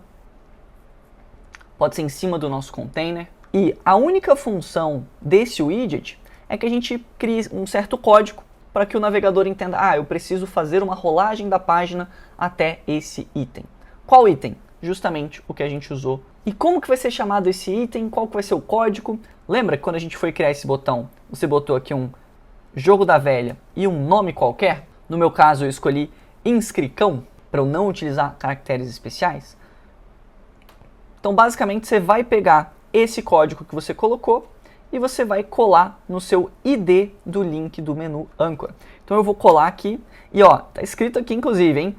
pode ser em cima do nosso container. E a única função desse widget é que a gente crie um certo código para que o navegador entenda, eu preciso fazer uma rolagem da página até esse item. Qual item? Justamente o que a gente usou. E como que vai ser chamado esse item? Qual que vai ser o código? Lembra que quando a gente foi criar esse botão, você botou aqui um jogo da velha e um nome qualquer? No meu caso, eu escolhi inscricão, para eu não utilizar caracteres especiais. Então, basicamente, você vai pegar esse código que você colocou e você vai colar no seu ID do link do menu âncora. Então, eu vou colar aqui e, ó, tá escrito aqui, inclusive, hein?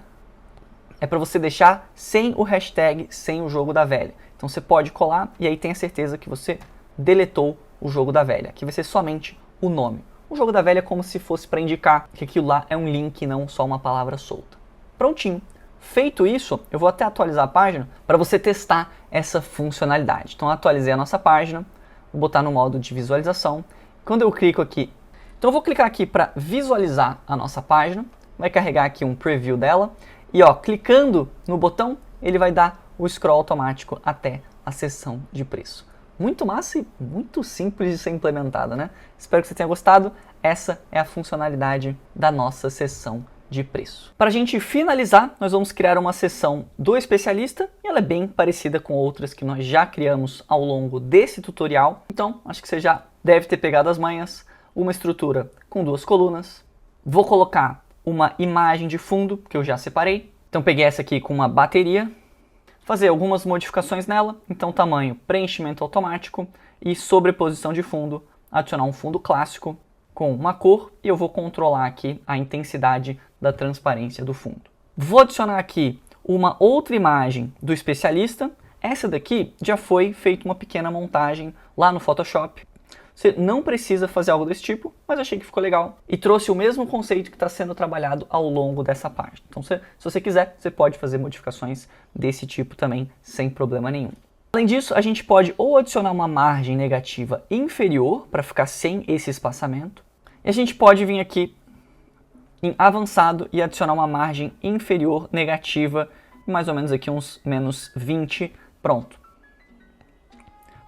É para você deixar sem o hashtag, sem o jogo da velha. Então, você pode colar e aí tenha certeza que você deletou o jogo da velha. Aqui vai ser somente o nome. O jogo da velha é como se fosse para indicar que aquilo lá é um link, não só uma palavra solta. Prontinho. Feito isso, eu vou até atualizar a página para você testar essa funcionalidade. Então, eu atualizei a nossa página, vou botar no modo de visualização. Quando eu clico aqui, então eu vou clicar aqui para visualizar a nossa página, vai carregar aqui um preview dela, e ó, clicando no botão, ele vai dar o scroll automático até a seção de preço. Muito massa e muito simples de ser implementada, né? Espero que você tenha gostado. Essa é a funcionalidade da nossa seção de preço. Para a gente finalizar, nós vamos criar uma seção do especialista e ela é bem parecida com outras que nós já criamos ao longo desse tutorial. Então, acho que você já deve ter pegado as manhas. Uma estrutura com 2 colunas. Vou colocar uma imagem de fundo que eu já separei. Então, peguei essa aqui com uma bateria. Fazer algumas modificações nela. Então, tamanho, preenchimento automático e sobreposição de fundo. Adicionar um fundo clássico com uma cor e eu vou controlar aqui a intensidade da transparência do fundo. Vou adicionar aqui uma outra imagem do especialista. Essa daqui já foi feita uma pequena montagem lá no Photoshop. Você não precisa fazer algo desse tipo, mas achei que ficou legal. E trouxe o mesmo conceito que está sendo trabalhado ao longo dessa página. Então, se você quiser, você pode fazer modificações desse tipo também, sem problema nenhum. Além disso, a gente pode ou adicionar uma margem negativa inferior, para ficar sem esse espaçamento. E a gente pode vir aqui em avançado e adicionar uma margem inferior negativa, mais ou menos aqui uns menos 20, pronto.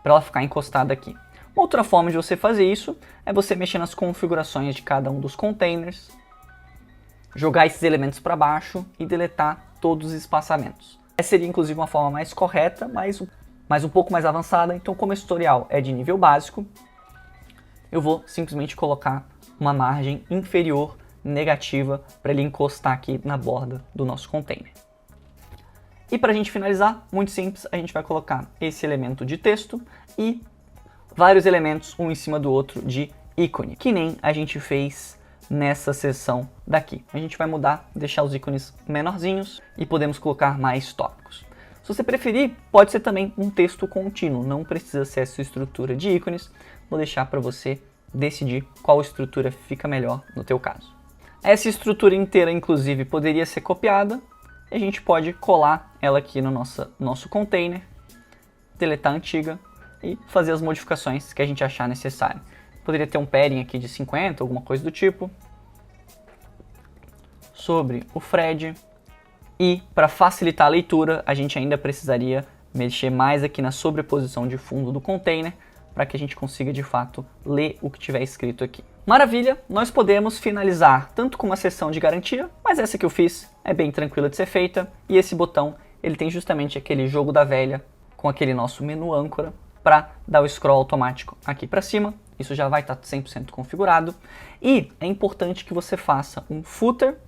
Para ela ficar encostada aqui. Uma outra forma de você fazer isso é você mexer nas configurações de cada um dos containers, jogar esses elementos para baixo e deletar todos os espaçamentos. Essa seria inclusive uma forma mais correta, mas um pouco mais avançada. Então, como esse tutorial é de nível básico, eu vou simplesmente colocar uma margem inferior negativa para ele encostar aqui na borda do nosso container. E para a gente finalizar, muito simples, a gente vai colocar esse elemento de texto e vários elementos um em cima do outro de ícone, que nem a gente fez nessa seção daqui. A gente vai mudar, deixar os ícones menorzinhos e podemos colocar mais tópicos. Se você preferir, pode ser também um texto contínuo, não precisa ser essa estrutura de ícones. Vou deixar para você decidir qual estrutura fica melhor no teu caso. Essa estrutura inteira, inclusive, poderia ser copiada e a gente pode colar ela aqui no nosso container, deletar a antiga e fazer as modificações que a gente achar necessário. Poderia ter um padding aqui de 50, alguma coisa do tipo. Sobre o Fred. E para facilitar a leitura, a gente ainda precisaria mexer mais aqui na sobreposição de fundo do container para que a gente consiga de fato ler o que tiver escrito aqui. Maravilha, nós podemos finalizar tanto com uma sessão de garantia, mas essa que eu fiz é bem tranquila de ser feita, e esse botão ele tem justamente aquele jogo da velha com aquele nosso menu âncora para dar o scroll automático aqui para cima. Isso já vai estar 100% configurado, e é importante que você faça um footer,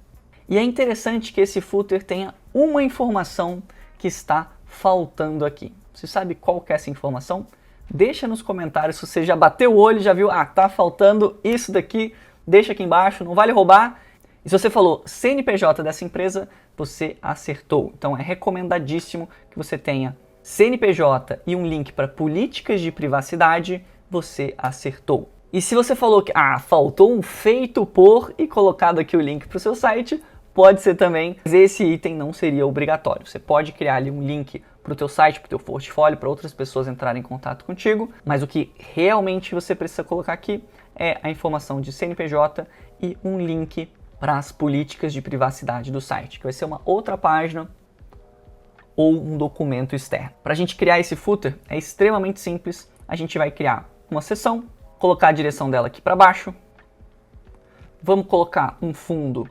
e é interessante que esse footer tenha uma informação que está faltando aqui. Você sabe qual que é essa informação? Deixa nos comentários se você já bateu o olho, já viu, tá faltando isso daqui, deixa aqui embaixo, não vale roubar. E se você falou CNPJ dessa empresa, você acertou. Então é recomendadíssimo que você tenha CNPJ e um link para políticas de privacidade, você acertou. E se você falou que faltou um feito por e colocado aqui o link para o seu site, pode ser também, mas esse item não seria obrigatório. Você pode criar ali um link para o teu site, para o teu portfólio, para outras pessoas entrarem em contato contigo, mas o que realmente você precisa colocar aqui é a informação de CNPJ e um link para as políticas de privacidade do site, que vai ser uma outra página ou um documento externo. Para a gente criar esse footer é extremamente simples. A gente vai criar uma seção, colocar a direção dela aqui para baixo, vamos colocar um fundo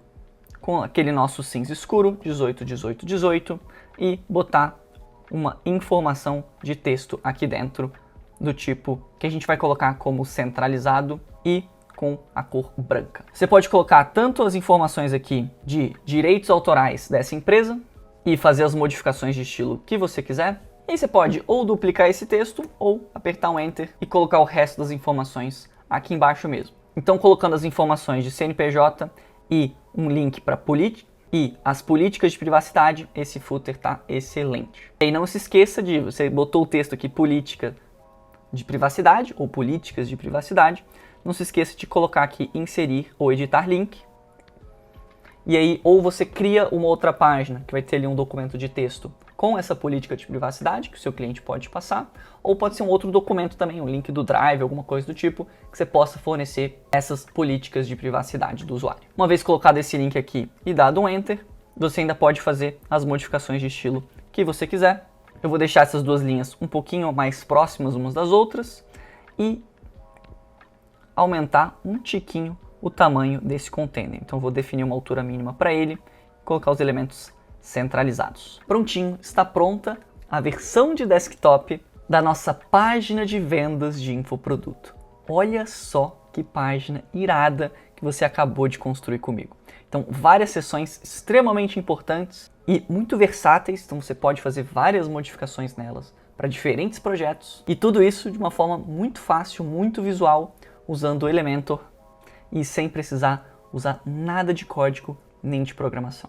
com aquele nosso cinza escuro, 18, 18, 18, e botar uma informação de texto aqui dentro, do tipo que a gente vai colocar como centralizado e com a cor branca. Você pode colocar tanto as informações aqui de direitos autorais dessa empresa e fazer as modificações de estilo que você quiser. E aí você pode ou duplicar esse texto ou apertar um Enter e colocar o resto das informações aqui embaixo mesmo. Então, colocando as informações de CNPJ e um link para política e as políticas de privacidade, esse footer tá excelente. E não se esqueça de, você botou o texto aqui, política de privacidade ou políticas de privacidade, não se esqueça de colocar aqui inserir ou editar link. E aí, ou você cria uma outra página que vai ter ali um documento de texto com essa política de privacidade que o seu cliente pode passar, ou pode ser um outro documento também, um link do Drive, alguma coisa do tipo, que você possa fornecer essas políticas de privacidade do usuário. Uma vez colocado esse link aqui e dado um Enter, você ainda pode fazer as modificações de estilo que você quiser. Eu vou deixar essas duas linhas um pouquinho mais próximas umas das outras e aumentar um tiquinho o tamanho desse container. Então eu vou definir uma altura mínima para ele, colocar os elementos centralizados. Prontinho, está pronta a versão de desktop da nossa página de vendas de infoproduto. Olha só que página irada que você acabou de construir comigo. Então, várias seções extremamente importantes e muito versáteis, então você pode fazer várias modificações nelas para diferentes projetos, e tudo isso de uma forma muito fácil, muito visual, usando o Elementor e sem precisar usar nada de código nem de programação.